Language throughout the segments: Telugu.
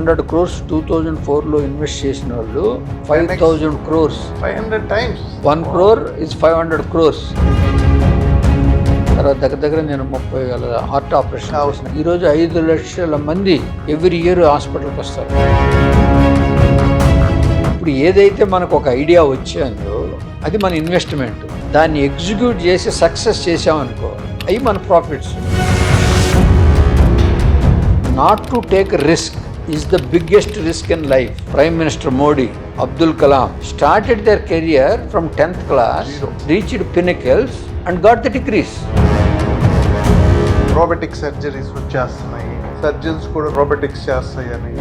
100 crores 2004లో ఇన్వెస్ట్ చేసిన వాళ్ళు 5,000 crores 500 times 1 crore is 500 crores. తర్వాత దగ్గర నేను 30 వేల హార్ట్ ఆపరేషన్ చేసిన. ఈరోజు 5 లక్షల మంది ఎవ్రీ ఇయర్ హాస్పిటల్కి వస్తారు. ఇప్పుడు ఏదైతే మనకు ఒక ఐడియా వచ్చేందో అది మన ఇన్వెస్ట్మెంట్. దాన్ని ఎగ్జిక్యూట్ చేసి సక్సెస్ చేసామనుకో అవి మన profits. Not to take risk is the biggest risk in life. Prime Minister Modi, Abdul Kalam started their career from 10th class, reached pinnacles and got the degrees. Robotic surgeries వచ్చేస్తున్నాయి, సర్జన్స్ కూడా robotics చేస్తాయని.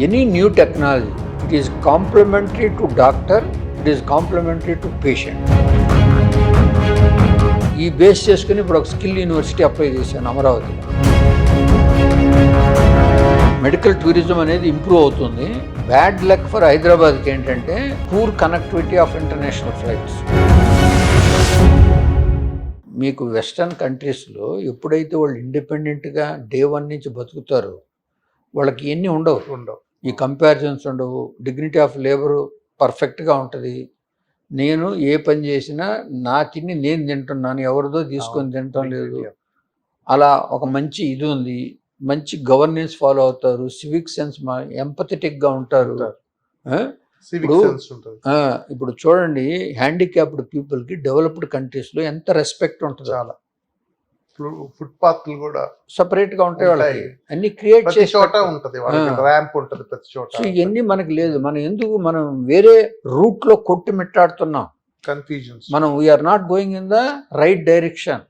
Any new technology, it is complementary to doctor, it is complementary to patient. ఈ బేస్ చేసుకుని ఇప్పుడు ఒక స్కిల్ యూనివర్సిటీ అప్లై చేశాను అమరావతిలో. మెడికల్ టూరిజం అనేది ఇంప్రూవ్ అవుతుంది. బ్యాడ్ లక్ ఫర్ హైదరాబాద్కి ఏంటంటే poor connectivity of international flights. మీకు వెస్టర్న్ కంట్రీస్లో ఎప్పుడైతే వాళ్ళు ఇండిపెండెంట్గా డే 1 నుంచి బతుకుతారో వాళ్ళకి ఎన్ని ఉండవు. ఈ కంపారిజన్స్ ఉండవు. డిగ్నిటీ ఆఫ్ లేబరు పర్ఫెక్ట్గా ఉంటుంది. నేను ఏ పని చేసినా నా తిని నేను తింటున్నాను, ఎవరిదో తీసుకొని తింటం లేదు. అలా ఒక మంచి ఇది ఉంది. మంచి గవర్నెన్స్ ఫాలో అవుతారు. సివిక్ సెన్స్, ఎంపథెటిక్గా ఉంటారు. ఇప్పుడు చూడండి, హ్యాండిక్యాప్డ్ పీపుల్కి డెవలప్డ్ కంట్రీస్లో ఎంత రెస్పెక్ట్ ఉంటుంది. చాలా ఫుట్పాత్లు కూడా సపరేట్గా ఉంటాయి. వాళ్ళకి అన్ని క్రియేట్ చేసి ఉంటుంది, ర్యాంప్ ఉంటుంది ప్రతి చోట. సో ఇవన్నీ మనకి లేదు. మనం వేరే రూట్లో కొట్టుమిట్టాడుతున్నాం. కన్ఫ్యూజన్స్. మనం we are not going in the right direction.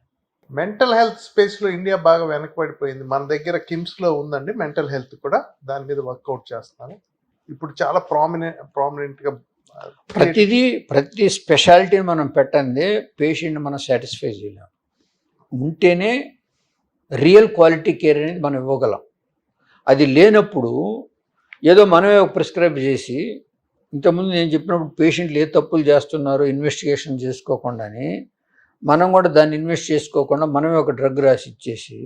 Mental health space లో ఇండియా బాగా వెనకబడిపోయింది. మన దగ్గర కిమ్స్ లో ఉందండి మెంటల్ హెల్త్ కూడా, దాని మీద వర్కౌట్ చేస్తాను. ఇప్పుడు చాలా ప్రామినెంట్ గా ప్రతి స్పెషాలిటీని మనం పెట్టండి, పేషెంట్ మనం సాటిస్ఫై చేయలేం. ఉంటేనే రియల్ క్వాలిటీ కేర్ అనేది మనం ఇవ్వగలం. అది లేనప్పుడు ఏదో మనమే ప్రిస్క్రైబ్ చేసి, ఇంతకుముందు నేను చెప్పినప్పుడు పేషెంట్లు ఏ తప్పులు చేస్తున్నారో ఇన్వెస్టిగేషన్ చేసుకోకుండానే మనం కూడా దాన్ని ఇన్వెస్ట్ చేసుకోకుండా మనమే ఒక డ్రగ్ రాసి ఇచ్చేసి,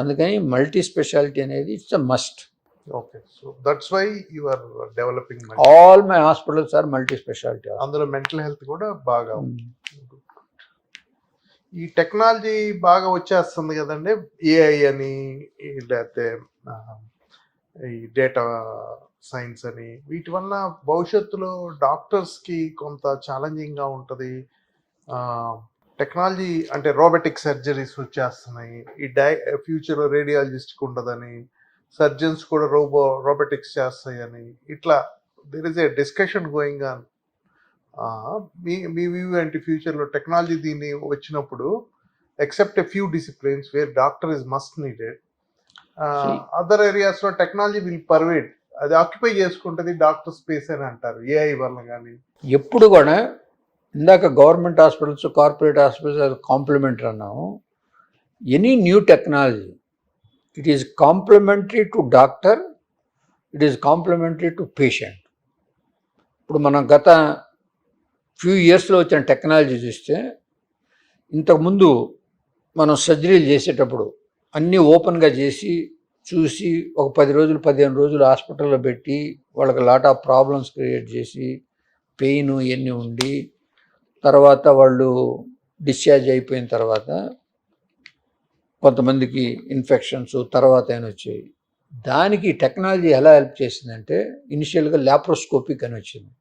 అందుకని మల్టీ స్పెషాలిటీ అనేది it's a must. Okay, so that's why you are developing. All my hospitals are multi speciality. అందులో మెంటల్ హెల్త్ కూడా బాగా. ఈ టెక్నాలజీ బాగా వచ్చేస్తుంది కదండి, ఏఐ అని, లేకపోతే ఈ డేటా సైన్స్ అని. వీటి వల్ల భవిష్యత్తులో డాక్టర్స్కి కొంత ఛాలెంజింగ్గా ఉంటుంది. టెక్నాలజీ అంటే రోబోటిక్ సర్జరీస్ వచ్చేస్తున్నాయి. ఈ ఫ్యూచర్లో రేడియాలజిస్ట్కి ఉండదని, సర్జన్స్ కూడా రోబోటిక్స్ చేస్తాయని, ఇట్లా there is a discussion going on. మీ వ్యూ ఏంటి ఫ్యూచర్లో టెక్నాలజీ దీన్ని వచ్చినప్పుడు? Except a few disciplines where doctor is must needed, other ఏరియాస్లో టెక్నాలజీ విల్ పర్వేడ్, అది ఆక్యుపై చేసుకుంటుంది డాక్టర్ స్పేస్ అని అంటారు ఏఐ వల్ల. కానీ ఎప్పుడు కూడా ఇందాక గవర్నమెంట్ హాస్పిటల్స్, కార్పొరేట్ హాస్పిటల్స్ అది కాంప్లిమెంటరీ అన్నాము. Any new technology it is complementary to doctor, it is complementary to patient. ఇప్పుడు మనం గత ఫ్యూ ఇయర్స్లో వచ్చిన టెక్నాలజీ చూస్తే, ఇంతకుముందు మనం సర్జరీలు చేసేటప్పుడు అన్నీ ఓపెన్గా చేసి చూసి ఒక 10 రోజులు 15 రోజులు హాస్పిటల్లో పెట్టి వాళ్ళకి లాట్ ఆఫ్ ప్రాబ్లమ్స్ క్రియేట్ చేసి పెయిన్ ఇవన్నీ ఉండి, తర్వాత వాళ్ళు డిశ్చార్జ్ అయిపోయిన తర్వాత కొంతమందికి ఇన్ఫెక్షన్స్ తర్వాత అయినా వచ్చాయి. దానికి టెక్నాలజీ ఎలా హెల్ప్ చేసిందంటే, ఇనిషియల్గా ల్యాప్రోస్కోపిక్ అని వచ్చింది.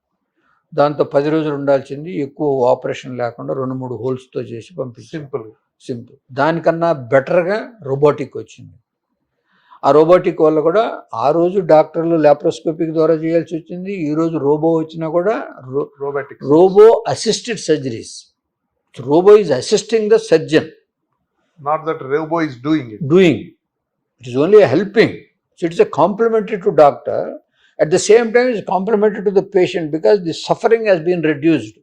దాంతో 10 రోజులు ఉండాల్సింది ఎక్కువ ఆపరేషన్ లేకుండా 2-3 హోల్స్తో చేసి పంపించారు. సింపుల్. దానికన్నా బెటర్గా రోబోటిక్ వచ్చింది. ఆ రోబోటిక్ వల్ల కూడా ఆ రోజు డాక్టర్లు ల్యాప్రోస్కోపిక్ ద్వారా చేయాల్సి వచ్చింది. ఈరోజు రోబో వచ్చినా కూడా robo assisted surgeries. Robo is assisting the surgeon, not that robo is doing it is only helping. So it's a complementary to doctor. At the same time, it's complementary to the patient because the suffering has been reduced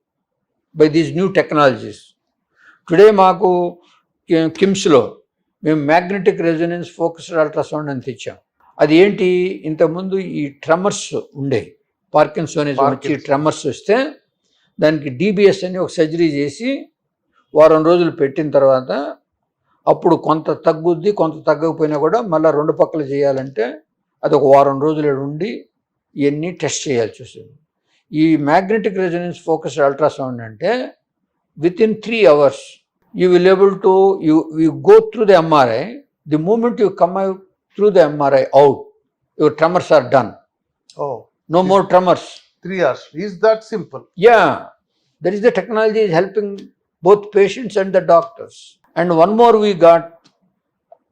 by these new technologies. Today, మాకు కిమ్స్లో మేము మ్యాగ్నెటిక్ రెజొనెన్స్ ఫోకస్డ్ అల్ట్రాసౌండ్ అని తెచ్చాం. అది ఏంటి, ఇంతకుముందు ఈ ట్రెమర్స్ ఉండే, పార్కిన్సోనిజం వచ్చి ట్రెమర్స్ వస్తే దానికి డిబిఎస్ అని ఒక సర్జరీ చేసి వారం రోజులు పెట్టిన తర్వాత అప్పుడు కొంత తగ్గుద్ది, కొంత తగ్గకపోయినా కూడా మళ్ళీ రెండు పక్కలు చేయాలంటే అది ఒక వారం రోజులు ఉండి ఇవన్నీ టెస్ట్ చేయాల్సి వస్తుంది. ఈ మ్యాగ్నెటిక్ రెజొనెన్స్ ఫోకస్డ్ అల్ట్రాసౌండ్ అంటే with in 3 hours you will able to you go through the MRI. The moment you come out through the MRI out, your tremors are done. Oh, No more tremors. 3 hours. Is that simple? Yeah, that is the technology is helping both patients and the doctors. And one more we got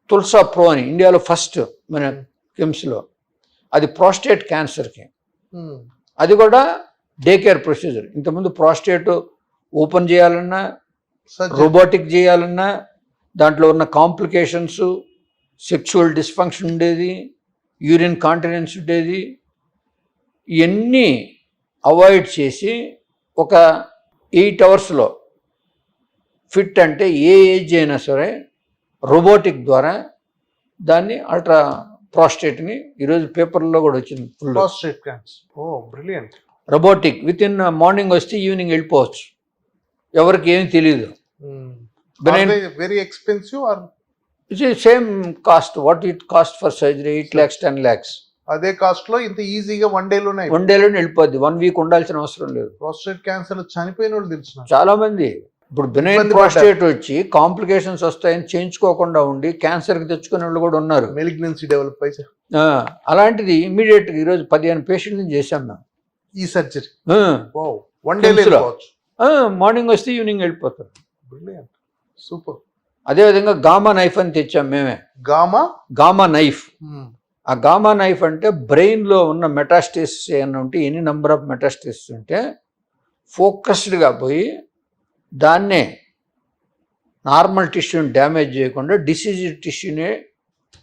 Tulsa Pro అని ఇండియాలో ఫస్ట్ మన కిమ్స్లో, అది ప్రాస్టేట్ క్యాన్సర్కి. Hmm. అది కూడా డే కేర్ ప్రొసీజర్. ఇంతకుముందు ప్రాస్టేట్ ఓపెన్ చేయాలన్నా, Surgery. రోబోటిక్ చేయాలన్నా దాంట్లో ఉన్న కాంప్లికేషన్స్, సెక్షువల్ డిస్ఫంక్షన్ ఉండేది, యూరిన్ కాంటినెన్స్ ఉండేది. ఇవన్నీ అవాయిడ్ చేసి ఒక 8 hours ఫిట్ అంటే ఏ ఏజ్ అయినా సరే రోబోటిక్ ద్వారా దాన్ని అల్ట్రా ప్రాస్టేట్ని ఈరోజు పేపర్లో కూడా వచ్చింది full. Prostate cancer. Oh, brilliant. Robotic with in morning వస్తే ఈవినింగ్ వెళ్ళిపోవచ్చు, ఎవరికి ఏమి తెలియదు. Hmm. Are Benign, they very expensive or it's same cost what it cost for surgery 8 lakhs 10 lakhs. అదే కాస్ట్ లో ఇంత ఈజీగా 1 day లోనే 1 day వెళ్ళిపోద్ది, 1 week ఉండాల్సిన అవసరం లేదు. ప్రాస్టేట్ క్యాన్సర్ లో చనిపోయిన వాళ్ళు తెలుసు నాకు. చాలా మంది ఇప్పుడు బెనైన్ ఇబ్బంది ప్రాస్టేట్ వచ్చి కాంప్లికేషన్స్ వస్తాయని చేయించుకోకుండా ఉండి క్యాన్సర్కి తెచ్చుకునే వాళ్ళు కూడా ఉన్నారు. మెలిగ్నెన్సీ డెవలప్ అయితే అలాంటిది ఇమీడియట్గా ఈరోజు 15 పేషెంట్ని చేశాం మేము. ఈ సర్జరీ. వావ్, 1 day Kims లో. వెళ్ళిపోవచ్చు. మార్నింగ్ వస్తే ఈవినింగ్ వెళ్ళిపోతారు. Brilliant, super. అదేవిధంగా గామా నైఫ్ అని తెచ్చాం మేమే. Gamma knife. ఆ గామా నైఫ్ అంటే బ్రెయిన్లో ఉన్న మెటాస్టేసిస్ ఏమన్నా ఉంటే, ఎన్ని నెంబర్ ఆఫ్ మెటాస్టేసిస్ ఉంటే ఫోకస్డ్గా పోయి దాన్నే నార్మల్ టిష్యూని డ్యామేజ్ చేయకుండా డిసీజ్డ్ టిష్యూనే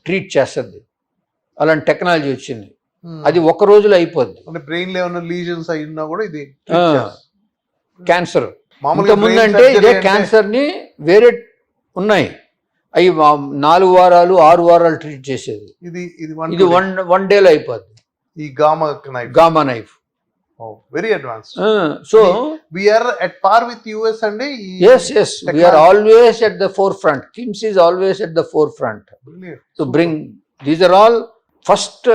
ట్రీట్ చేస్తుంది. అలాంటి టెక్నాలజీ వచ్చింది. అది 1 రోజులో అయిపోద్ది. అంటే బ్రెయిన్ లో ఏమైనా లీజన్స్ అయి ఉన్నా కూడా ఇది క్యాన్సర్. మామూలుగా ఇంతకుముందు అంటే ఇదే క్యాన్సర్ని వేరే ఉన్నాయి, అవి 4 వారాలు 6 వారాలు ట్రీట్ చేసేది. ఇది ఇది 1 dayలో అయిపోద్ది. ఈ gamma knife very advance. So we are at par with US అండి. yes we are always at the forefront. KIMS is always at the forefront to bring. These are all first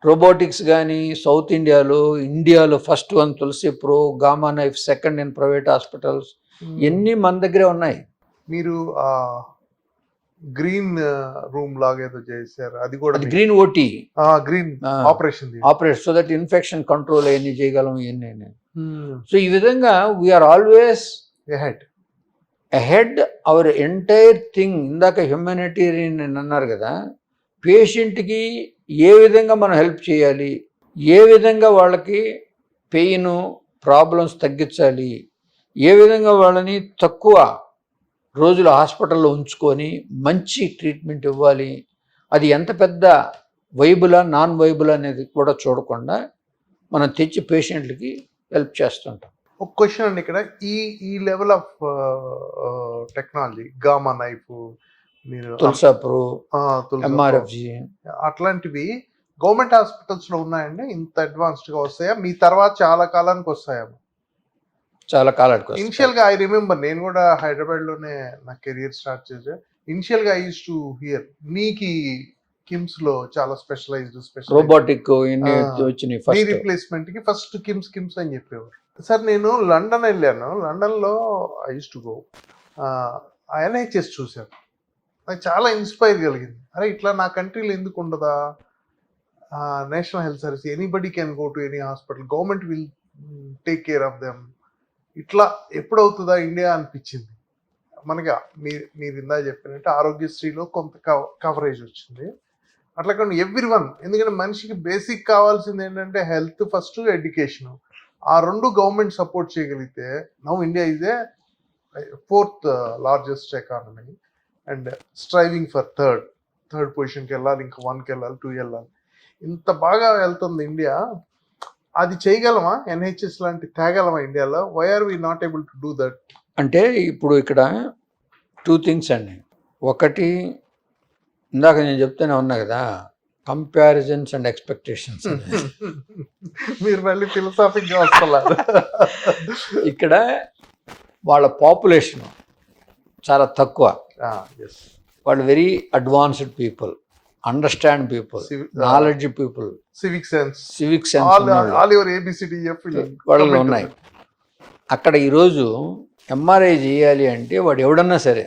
robotics గానీ సౌత్ ఇండియాలో first one Tulsi pro, gamma knife second in private hospitals. ఎన్ని మన దగ్గరే ఉన్నాయి. మీరు గ్రీన్ రూమ్ లాగా ఏదో చేశారు, అది కూడా green OT, green operation so that infection control అవన్నీ చేయగలం. ఇవన్నీ సో ఈ విధంగా we are always ahead our entire thing. ఇందాక హ్యూమానిటేరియన్ అన్నారు కదా, పేషెంట్కి ఏ విధంగా మనం హెల్ప్ చేయాలి, ఏ విధంగా వాళ్ళకి పెయిన్ ప్రాబ్లమ్స్ తగ్గించాలి, ఏ విధంగా వాళ్ళని తక్కువ రోజులు హాస్పిటల్లో ఉంచుకొని మంచి ట్రీట్మెంట్ ఇవ్వాలి, అది ఎంత పెద్ద వైబులా నాన్ వైబులా అనేది కూడా చూడకుండా మనం తెచ్చి పేషెంట్లకి హెల్ప్ చేస్తుంటాం. ఒక క్వశ్చన్ అండి ఇక్కడ, ఈ level of technology gamma knife, మీరు తులసా ప్రో, ఎంఆర్ఎఫ్జి అట్లాంటివి గవర్నమెంట్ హాస్పిటల్స్ లో ఉన్నాయండి? ఇంత అడ్వాన్స్డ్ గా వస్తాయా? మీ తర్వాత చాలా కాలానికి వస్తాయా? చాలా కాలానికి. ఇనిషియల్ గా ఐ రిమెంబర్, నేను కూడా హైదరాబాద్ లోనే నా కెరియర్ స్టార్ట్ చేసా. ఇనిషియల్ గా ఐ యూస్ టు హియర్ నీకి కిమ్స్ లో చాలా స్పెషల్ రోబోటిక్ వచ్చినాయి. రీప్లేస్మెంట్ కి ఫస్ట్ కిమ్స్ అని చెప్పేవారు. సార్ నేను లండన్ వెళ్ళాను. లండన్ లో I use to go, NHS చూశాను. నాకు చాలా ఇన్స్పైర్ కలిగింది. అరే ఇట్లా నా కంట్రీలో ఎందుకు ఉండదా? National health service, anybody can go to any hospital, government will take care of them. ఇట్లా ఎప్పుడవుతుందా ఇండియా అనిపించింది. మనగా మీరు ఇందా చెప్పినట్టు ఆరోగ్యశ్రీలో కొంత కవరేజ్ వచ్చింది. అట్లా కానీ ఎవ్రీవన్, ఎందుకంటే మనిషికి బేసిక్ కావాల్సింది ఏంటంటే హెల్త్ ఫస్ట్, ఎడ్యుకేషన్. ఆ రెండు గవర్నమెంట్ సపోర్ట్ చేయగలిగితే now India is a 4th largest economy and striving for third పొజిషన్కి వెళ్ళాలి, ఇంకా 1కి వెళ్ళాలి, 2 వెళ్ళాలి. ఇంత బాగా వెళ్తుంది ఇండియా. అది చేయగలమా? NHS లాంటి తేగలమా ఇండియాలో? Why are we not able to do that? అంటే ఇప్పుడు ఇక్కడ 2 things అండి. ఒకటి ఇందాక నేను చెప్తూనే ఉన్నా కదా, కంపారిజన్స్ అండ్ ఎక్స్పెక్టేషన్స్. మీరు మళ్ళీ ఫిలసాఫిక్గా వస్తున్నారు. ఇక్కడ వాళ్ళ పాపులేషన్ చాలా తక్కువ. వాళ్ళు very advanced people, understand people, knowledge people, civic sense, civic sense all your ABCDF వాళ్ళు ఉన్నాయి. అక్కడ ఈరోజు ఎంఆర్ఐ చేయాలి అంటే వాడు ఎవడన్నా సరే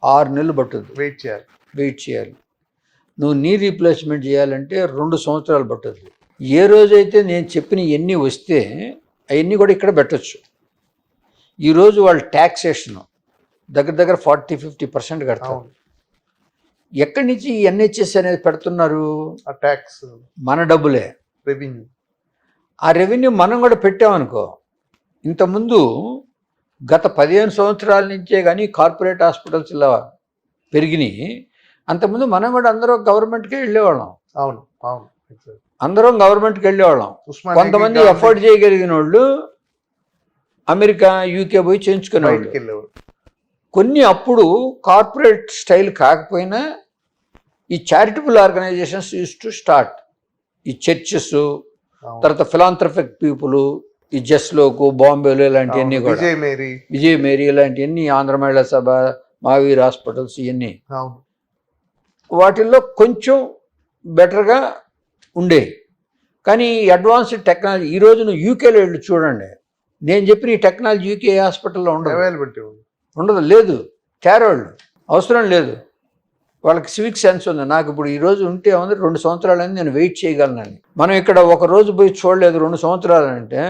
6 నెలలు పట్టుద్ది, వెయిట్ చేయాలి. నువ్వు నీ రీప్లేస్మెంట్ చేయాలంటే 2 సంవత్సరాలు పట్టుద్ది. ఏ రోజైతే నేను చెప్పిన ఎన్ని వస్తే అవన్నీ కూడా ఇక్కడ పెట్టచ్చు. ఈరోజు వాళ్ళు ట్యాక్సేషన్ దగ్గర 40-50% కడతారు. ఎక్కడి నుంచి ఈ NHS అనేది పెడుతున్నారు? ట్యాక్స్ మన డబ్బులే, రెవెన్యూ. ఆ రెవెన్యూ మనం కూడా పెట్టామనుకో. ఇంతకుముందు గత 15 సంవత్సరాల నుంచే కానీ కార్పొరేట్ హాస్పిటల్స్ ఇలా పెరిగినాయి. అంతకుముందు మనం కూడా అందరూ గవర్నమెంట్కే వెళ్ళేవాళ్ళం. అవును అవును, అందరం గవర్నమెంట్కి వెళ్ళేవాళ్ళం. కొంతమంది ఎఫోర్డ్ చేయగలిగిన వాళ్ళు అమెరికా, UK పోయి చేయించుకునేవాళ్ళు. కొన్ని అప్పుడు కార్పొరేట్ స్టైల్ కాకపోయినా ఈ charitable organisations use to start. ఈ చర్చెస్, తర్వాత ఫిలాంథ్రఫిక్ పీపుల్, ఈ జస్లోకు, బాంబేలో ఇలాంటివన్నీ కూడా, విజయ్ మేరీ ఇలాంటివన్నీ, ఆంధ్ర మహిళా సభ, మావీర్ హాస్పిటల్స్, ఇవన్నీ వాటిల్లో కొంచెం బెటర్గా ఉండే. కానీ అడ్వాన్స్డ్ టెక్నాలజీ ఈరోజు నువ్వు యూకేలో వెళ్ళి చూడండి, నేను చెప్పిన ఈ టెక్నాలజీ UK హాస్పిటల్లో ఉండదు, లేదు. తేరవాళ్ళు అవసరం లేదు, వాళ్ళకి సివిక్ సెన్స్ ఉంది. నాకు ఇప్పుడు ఈరోజు ఉంటే ఉంది 2 సంవత్సరాలని నేను వెయిట్ చేయగలనని. మనం ఇక్కడ ఒక రోజు పోయి చూడలేదు 2 సంవత్సరాలు అంటే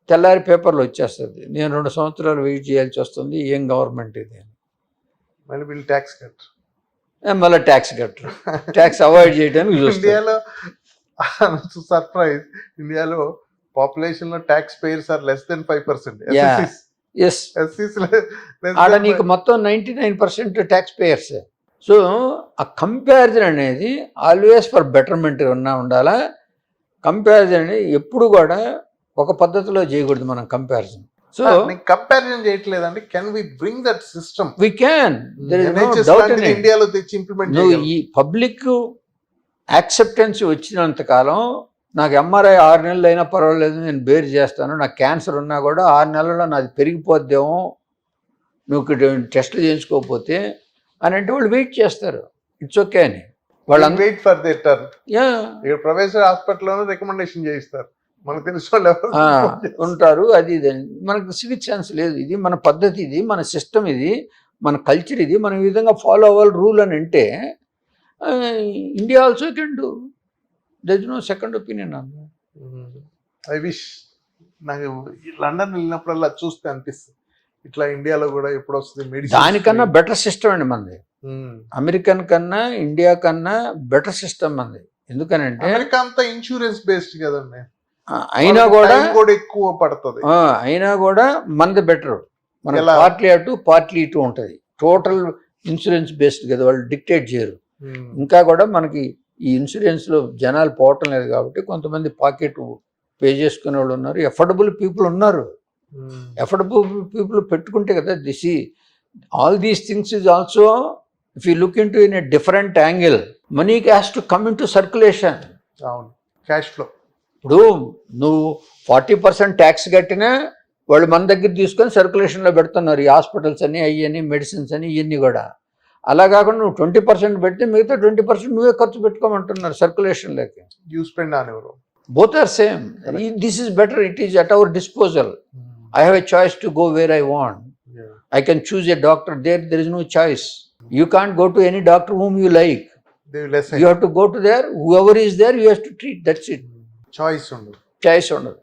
తెల్లారి పేపర్లో వచ్చేస్తుంది, నేను 2 సంవత్సరాలు వెయిట్ చేయాల్సి వస్తుంది, ఏం గవర్నమెంట్ ఇది అని. మళ్ళీ ట్యాక్స్ కట్టరు, మళ్ళీ ట్యాక్స్ కట్టరు, ట్యాక్స్ అవాయిడ్ చేయడానికి ఇండియాలో సర్ప్రైజ్, ఇండియాలో పాపులేషన్ లో tax payers are less than 5%. Yes, ఆడ నీకు మొత్తం 99% ట్యాక్స్ పేయర్స్. సో ఆ కంపారిజన్ అనేది ఆల్వేస్ ఫర్ బెటర్మెంట్ ఉండాలా. కంపారిజన్ అనేది ఎప్పుడు కూడా ఒక పద్ధతిలో చేయకూడదు మనం కంపారిజన్. సో కంపారిజన్ చేయట్లేదండి. Can we bring that system? We can, there is no doubt in it. ఇండియాలో తెచ్చి ఇంప్లిమెంట్ నువ్వు ఈ పబ్లిక్ యాక్సెప్టెన్స్ వచ్చినంత కాలం నాకు MRI 6 నెలలు అయినా పర్వాలేదు, నేను బేర్ చేస్తాను. నాకు క్యాన్సర్ ఉన్నా కూడా 6 నెలల్లో నాది పెరిగిపోద్దేమో, నువ్వు టెస్టులు చేయించుకోకపోతే అని అంటే వాళ్ళు వెయిట్ చేస్తారు. ఇట్స్ ఓకే అని వాళ్ళు wait for the turn. Professor హాస్పిటల్లోనే రికమెండేషన్ చేయిస్తారు, మనకు తెలిసిన వాళ్ళు ఉంటారు. అది ఇది మనకు సివిక్ సెన్స్ లేదు. ఇది మన పద్ధతి, ఇది మన సిస్టమ్, ఇది మన కల్చర్, ఇది మనం ఈ విధంగా ఫాలో అవ్వాలి రూల్ అని అంటే India also can do. There is no second opinion on that. I wish, నాకు లండన్ వెళ్ళినప్పుడల్లా చూస్తే అనిపిస్తుంది ఇట్లా ఇండియాలో కూడా ఎప్పుడు వస్తుంది మెడిసిన్. దానికన్నా బెటర్ సిస్టమ్ అండి మనది. అమెరికన్ కన్నా, ఇండియా కన్నా బెటర్ సిస్టమ్ మనది. ఎందుకనంటే అమెరికా అంతా ఇన్సూరెన్స్ బేస్డ్ కదండి, అయినా కూడా ఎక్కువ పడుతుంది. అయినా కూడా మనది బెటర్. మన పార్ట్లీ అటు పార్ట్లీ ఇటు ఉంటుంది. టోటల్ ఇన్సూరెన్స్ బేస్డ్ కదా, వాళ్ళు డిక్టేట్ చేయరు. ఇంకా కూడా మనకి ఈ ఇన్సూరెన్స్లో జనాలు పోవటం లేదు కాబట్టి కొంతమంది పాకెట్ పే చేసుకునే వాళ్ళు ఉన్నారు, ఎఫర్డబుల్ పీపుల్ ఉన్నారు. ఎఫర్డబుల్ పీపుల్ పెట్టుకుంటే కదా all these things is also if you look in to in a different angle, money has to come in to circulation. అవును, క్యాష్ ఫ్లో. ఇప్పుడు నువ్వు 40% ట్యాక్స్ కట్టినా వాళ్ళు మన దగ్గర తీసుకొని సర్క్యులేషన్లో పెడుతున్నారు, ఈ హాస్పిటల్స్ అని, అయ్యని, మెడిసిన్స్ అని, ఇవన్నీ కూడా. అలా కాకుండా నువ్వు 20% పెడితే మిగతా 20% నువ్వే ఖర్చు పెట్టుకోమంటున్నారు సర్క్యులేషన్లోకి. యూ స్పెండ్ ఆన్ ఎవరు, both are same. This is better, it is at our disposal. I have a choice to go where I want. I can choose a doctor. There is no choice. You can't go to any doctor whom you like. You have to go to there, whoever is there you have to treat, that's it. Choice ఉండదు.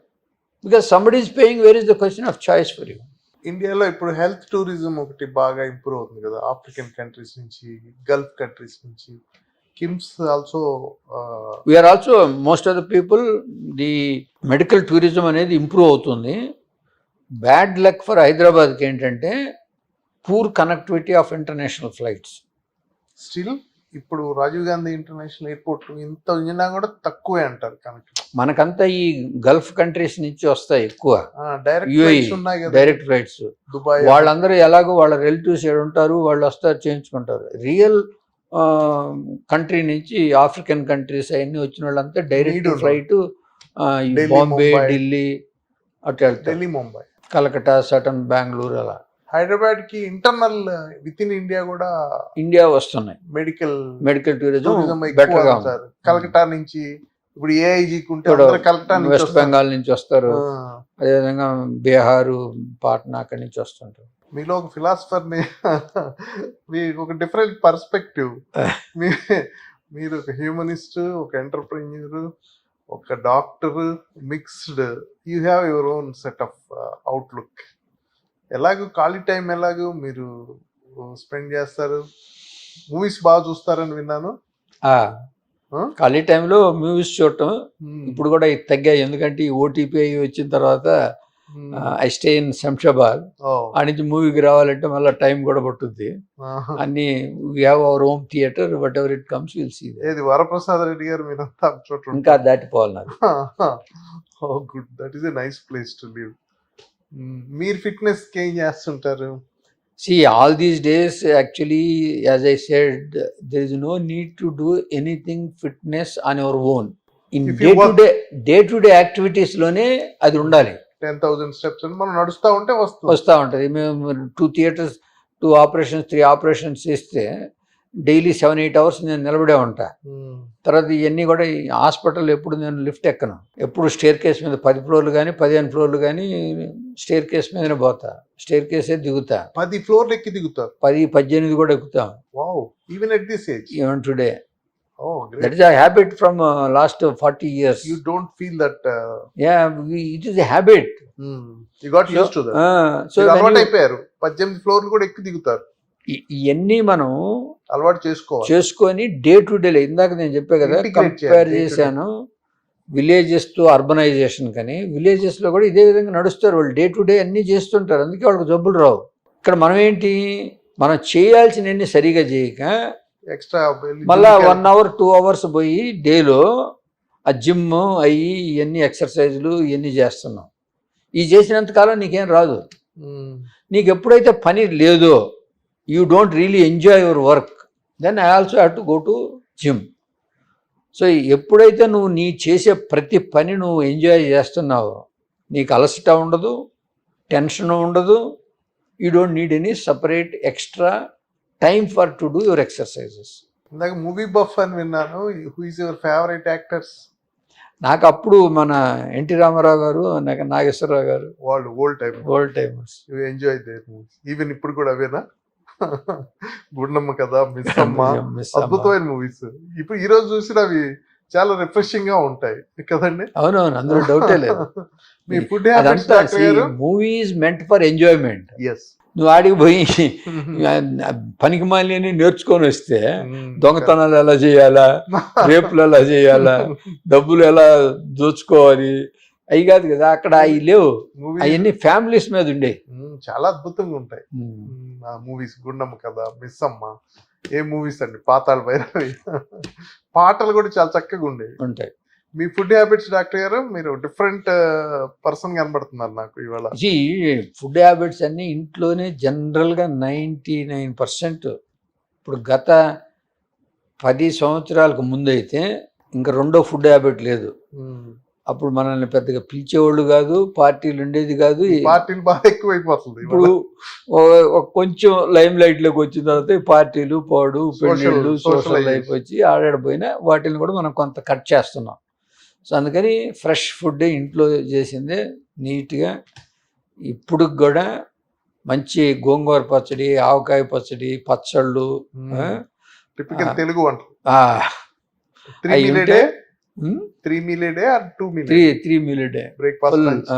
Because somebody is paying, where is the question of choice for you? ఇండియాలో ఇప్పుడు హెల్త్ టూరిజం ఒకటి బాగా ఇంప్రూవ్ అవుతుంది కదా, ఆఫ్రికన్ కంట్రీస్ నుంచి, గల్ఫ్ కంట్రీస్ నుంచి. KIMS also we are also, most of the people, the medical tourism అనేది ఇంప్రూవ్ అవుతుంది. బ్యాడ్ లక్ ఫర్ హైదరాబాద్కి ఏంటంటే poor connectivity of international flights. Still ఇప్పుడు రాజీవ్ గాంధీ ఇంటర్నేషనల్ ఎయిర్పోర్ట్ ఇంత ఉన్నా కూడా తక్కువే అంటారు కనెక్ట్. మనకంతా ఈ గల్ఫ్ కంట్రీస్ నుంచి వస్తాయి ఎక్కువ డైరెక్ట్ ఫ్లైట్స్. దుబాయ్ వాళ్ళందరూ ఎలాగో వాళ్ళ రిలేటివ్స్ ఏడు ఉంటారు, వాళ్ళు వస్తారు, చేయించుకుంటారు. రియల్ కంట్రీ నుంచి ఆఫ్రికన్ కంట్రీస్ అవన్నీ వచ్చిన వాళ్ళంతా డైరెక్ట్ ఫ్లైట్ బాంబే, ఢిల్లీ అటు వెళ్తారు, ఢిల్లీ, ముంబై, కలకట్టా, సటన్, బెంగళూరు, అలా. హైదరాబాద్ కి ఇంటర్నల్ విత్ ఇన్ ఇండియా కూడా ఇండియా వస్తున్నాయి, మెడికల్ మెడికల్ టూరిజం టూరిజం బెటర్గా ఎక్కువ ఉంది. సార్. కలకట్టా నుంచి ఇప్పుడు ఏఐజీకి ఉంటే ఇక్కడ అందరూ కలకట్టా నుంచి వెస్ట్ వస్తారు. బెంగాల్ నుంచి వస్తారు, ఆ, అదేవిధంగా బీహారు, పాట్నా అక్కడి నుంచి వస్తుంటారు. మీలో ఒక ఫిలాసఫర్ ని మీకు ఒక డిఫరెంట్ పర్స్పెక్టివ్. మీరు ఒక హ్యూమనిస్ట్, ఒక ఎంటర్ప్రెన్యూర్, ఒక doctor, mixed. You have your own set of outlook. ఎలాగో ఖాళీ టైం ఎలాగో మీరు స్పెండ్ చేస్తారు? మూవీస్ బాగా చూస్తారని విన్నాను. ఆ, ఆ? ఖాళీ టైంలో మూవీస్ చూడటం Hmm. ఇప్పుడు కూడా ఇది తగ్గాయి, ఎందుకంటే ఈ ఓటీపీ వచ్చిన తర్వాత Hmm. I stay in Shamshabad. Oh. ఆ నుంచి మూవీకి రావాలంటే మళ్ళీ టైం కూడా పట్టుద్ది. ఆహా. అన్ని we have our home theatre, whatever it comes will see. ఏది వరప్రసాద్ రెడ్డి గారు మీరంతా చోట ఇంకా దాటిపోవాలి నాకు. Oh good, that is a nice place to live. మీరు ఫిట్నెస్ కి ఏం చేస్తుంటారు? See, all these days, actually, as I said, there is no need to do anything fitness on your own. In If you work- day to day activities లోనే అది ఉండాలి, 10,000 స్టెప్స్ అని మనం నడుస్తా ఉంటే వస్తుంది. వస్తూ ఉంటుంది. మేము 2 థియేటర్స్, 2 ఆపరేషన్స్, 3 ఆపరేషన్స్ చేస్తే డైలీ 7-8 అవర్స్ నేను నిలబడే ఉంటా. Hmm. తర్వాత ఇవన్నీ కూడా ఈ హాస్పిటల్ ఎప్పుడు నేను లిఫ్ట్ ఎక్కను, ఎప్పుడు స్టేర్ కేస్ మీద 10 ఫ్లోర్లు కానీ 15 ఫ్లోర్లు కానీ స్టేర్ కేస్ మీదనే పోతా, స్టేర్ కేసే దిగుతా. 10 ఫ్లోర్లు ఎక్కి దిగుతారు. 10-18 కూడా ఎక్కుతాం wow, even at this age. Even today. Oh That great. is a habit from last 40 years. You don't feel that Yeah, it is a habit. You got use to that. So when అలవాటు you- అయిపోయారు. 18 ఫ్లోర్లు కూడా ఎక్కి దిగుతారు. ఇవన్నీ మనం అలవాటు చేసుకోవాలి. చేసుకొని డే టు డే, ఇందాక నేను చెప్పా కదా, Integrate కంపేర్ చేయాలి, day to day. చేశాను విలేజెస్ తో అర్బనైజేషన్. కానీ విలేజెస్ లో కూడా ఇదే విధంగా నడుస్తారు వాళ్ళు, డే టు డే అన్ని చేస్తుంటారు, అందుకే వాళ్ళకి జబ్బులు రావు. ఇక్కడ మనం ఏంటి, మనం చేయాల్సినవన్నీ సరిగా చేయక ఎక్స్ట్రా మళ్ళా 1 hour 2 hours పోయి డేలో ఆ జిమ్ అయ్యి ఇవన్నీ ఎక్సర్సైజులు ఇవన్నీ చేస్తున్నాం. ఈ చేసినంతకాలం నీకేం రాదు. నీకు ఎప్పుడైతే పని లేదో, you don't really enjoy your work, then I also have to go to gym. So ఎప్పుడైతే నువ్వు నీ చేసే ప్రతి పని నువ్వు ఎంజాయ్ చేస్తున్నావో, నీకు అలసట ఉండదు, టెన్షన్ ఉండదు, you don't need any separate extra time for to do your exercises. ఇందాక మూవీ బఫ్ అని విన్నాను. Who is your favourite actors? నాకు అప్పుడు మన ఎన్టీ రామారావు గారు, నాగేశ్వరరావు గారు, వాళ్ళు old time. Old timers. You enjoy their movies. Even ఇప్పుడు కూడా అవేనా? గుండమ్మ కథ, మిస్ అమ్మ, అద్భుతమైన మూవీస్. ఇప్పుడు ఈ రోజు చూసిన అవి చాలా రిఫ్రెషింగ్ గా ఉంటాయి కదండి. అవునవును, అందులో డౌటే లేదు. మీ ఫుడ్ హ్యాబిట్స్ అదంతా డాక్టర్ గారు? Movie is meant for enjoyment. Yes. నువ్వు ఆడికి పోయి పనికి మాలిని నేర్చుకొని వస్తే దొంగతనాలు ఎలా చేయాలా, రేపులు ఎలా చేయాలా, డబ్బులు ఎలా దోచుకోవాలి, అవి కాదు కదా. అక్కడ అవి లేవు, అవన్నీ ఫ్యామిలీస్ మీద ఉండే. చాలా అద్భుతంగా ఉంటాయి ఆ మూవీస్. గుండమ్మ కథ, మిస్ అమ్మ, ఏ మూవీస్ అండి, పాతాళ భైరవి. పాటలు కూడా చాలా చక్కగా ఉండేవి. ఉంటాయి. మీ ఫుడ్ హ్యాబిట్స్ డాక్టర్ గారు, మీరు డిఫరెంట్ పర్సన్ కనబడుతున్నారు నాకు ఇవాళ. ఫుడ్ హ్యాబిట్స్ అన్ని ఇంట్లోనే జనరల్గా 99%. ఇప్పుడు గత 10 సంవత్సరాలకు ముందు అయితే ఇంకా రెండో ఫుడ్ హ్యాబిట్ లేదు. అప్పుడు మనల్ని పెద్దగా పిలిచేవాళ్ళు కాదు, పార్టీలు ఉండేది కాదు. పార్టీలు బాగా ఎక్కువైపోతుంది ఇప్పుడు కొంచెం లైమ్ లైట్ లోకి వచ్చిన తర్వాత ఈ పార్టీలు, పాడు, పెళ్ళిళ్ళు, సోషల్ లైఫ్ వచ్చి ఆడాడిపోయినా వాటిని కూడా మనం కొంత కట్ చేస్తున్నాం. సో అందుకని ఫ్రెష్ ఫుడ్ ఇంట్లో చేసిందే నీట్గా. ఇప్పుడు కూడా మంచి గోంగూర పచ్చడి, ఆవకాయ పచ్చడి, పచ్చళ్ళు, టిపికల్ తెలుగు వంట. 3 meal a day? 3 meal a day or 2 meal? 3 meal a day. Breakfast,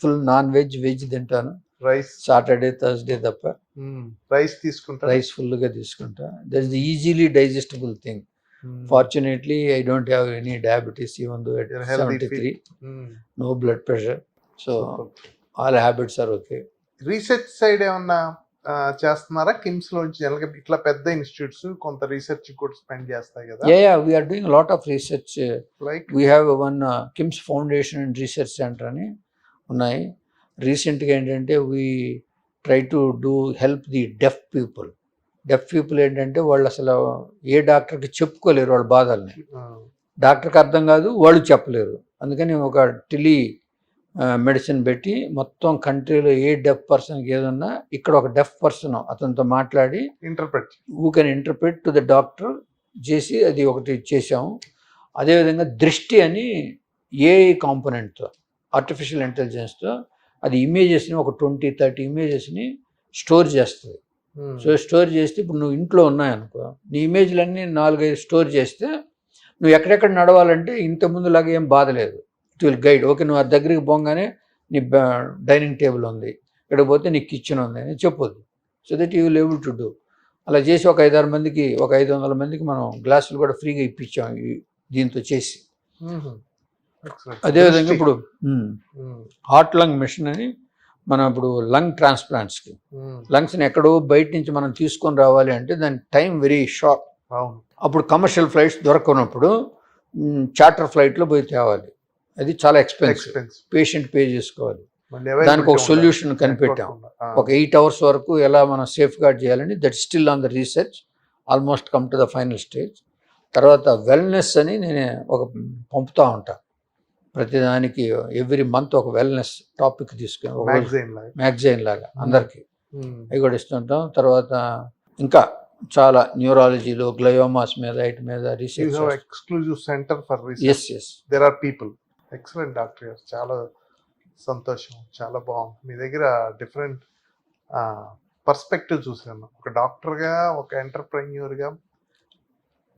full non veg తింటాను. రైస్ సాటర్డే, థర్స్డే తప్ప. రైస్ తీసుకుంటా. రైస్ ఫుల్గా తీసుకుంటా. That is the easily digestible thing. Fortunately, I don't have any diabetes, even though at You're healthy, 73, no blood pressure. So all habits are okay. Research side ఏమన్నా చేస్తున్నారా? కిమ్స్ లోంచి ఇట్లా పెద్ద ఇన్స్టిట్యూట్స్ కొంత రీసెర్చ్ కూడా స్పెండ్ చేస్తాయి కదా. Yeah, we are doing a lot of research. Like We have one KIMS Foundation and Research Center అని ఉన్నాయి. రీసెంట్గా ఏంటంటే we try to do help the deaf people. Deaf people ఏంటంటే వాళ్ళు అసలు ఏ డాక్టర్కి చెప్పుకోలేరు వాళ్ళ బాధల్ని. డాక్టర్కి అర్థం కాదు, వాళ్ళు చెప్పలేరు. అందుకని ఒక మెడిసిన్ పెట్టి మొత్తం కంట్రీలో ఏ డెఫ్ పర్సన్కి ఏదన్నా ఇక్కడ ఒక డెఫ్ పర్సన్ అతనితో మాట్లాడి interpret who can interpret to the doctor చేసి అది ఒకటి చేసాము. అదేవిధంగా దృష్టి అని ఏఐ కాంపోనెంట్తో ఆర్టిఫిషియల్ ఇంటెలిజెన్స్తో అది ఇమేజెస్ని ఒక 20-30 ఇమేజెస్ని స్టోర్ చేస్తుంది. సో స్టోర్ చేస్తే ఇప్పుడు నువ్వు ఇంట్లో ఉన్నాయనుకో, నీ ఇమేజ్లన్నీ 4-5 స్టోర్ చేస్తే నువ్వు ఎక్కడెక్కడ నడవాలంటే ఇంతకుముందులాగా ఏం బాధ లేదు. It will guide. ఓకే, నువ్వు ఆ దగ్గరికి పోగానే నీ డైనింగ్ టేబుల్ ఉంది, ఇక్కడికి పోతే నీ కిచెన్ ఉంది అని చెప్పొద్దు. So that you will able to do. అలా చేసి ఒక 5-6 మందికి, ఒక 500 మందికి మనం గ్లాసులు కూడా ఫ్రీగా ఇప్పించాం దీంతో చేసి. అదేవిధంగా ఇప్పుడు హార్ట్ లంగ్ మిషన్ అని మనం ఇప్పుడు లంగ్ ట్రాన్స్ప్లాంట్స్కి లంగ్స్ని ఎక్కడో బయట నుంచి మనం తీసుకొని రావాలి అంటే దాని టైం వెరీ షార్ట్. అప్పుడు కమర్షియల్ ఫ్లైట్స్ దొరకనప్పుడు చార్టర్ ఫ్లైట్లో పోయి తేవాలి. అది చాలా ఎక్స్పెన్సివ్, పేషెంట్ పే చేసుకోవాలి. దానికి ఒక సొల్యూషన్ కనిపెట్టాం. ఒక 8 hours వరకు ఎలా మనం సేఫ్ గార్డ్ చేయాలని. That still on the research, almost come to the final stage. తర్వాత వెల్నెస్ అని నేను ఒక పంపుతూ ఉంటాను ప్రతిదానికి. ఎవ్రీ మంత్ ఒక వెల్నెస్ టాపిక్ తీసుకుని మ్యాగజైన్ లాగా అందరికీ అవి కూడా ఇస్తుంటాం. తర్వాత ఇంకా చాలా న్యూరాలజీలో గ్లయోమాస్ మీద వీటి మీద research. Exclusive centre for research. yes there are people. Excellent doctor గారు, చాలా సంతోషం, చాలా బాగుంది. మీ దగ్గర డిఫరెంట్ పర్స్పెక్టివ్ చూసాను. ఒక డాక్టర్గా, ఒక ఎంటర్ప్రెన్యూర్గా.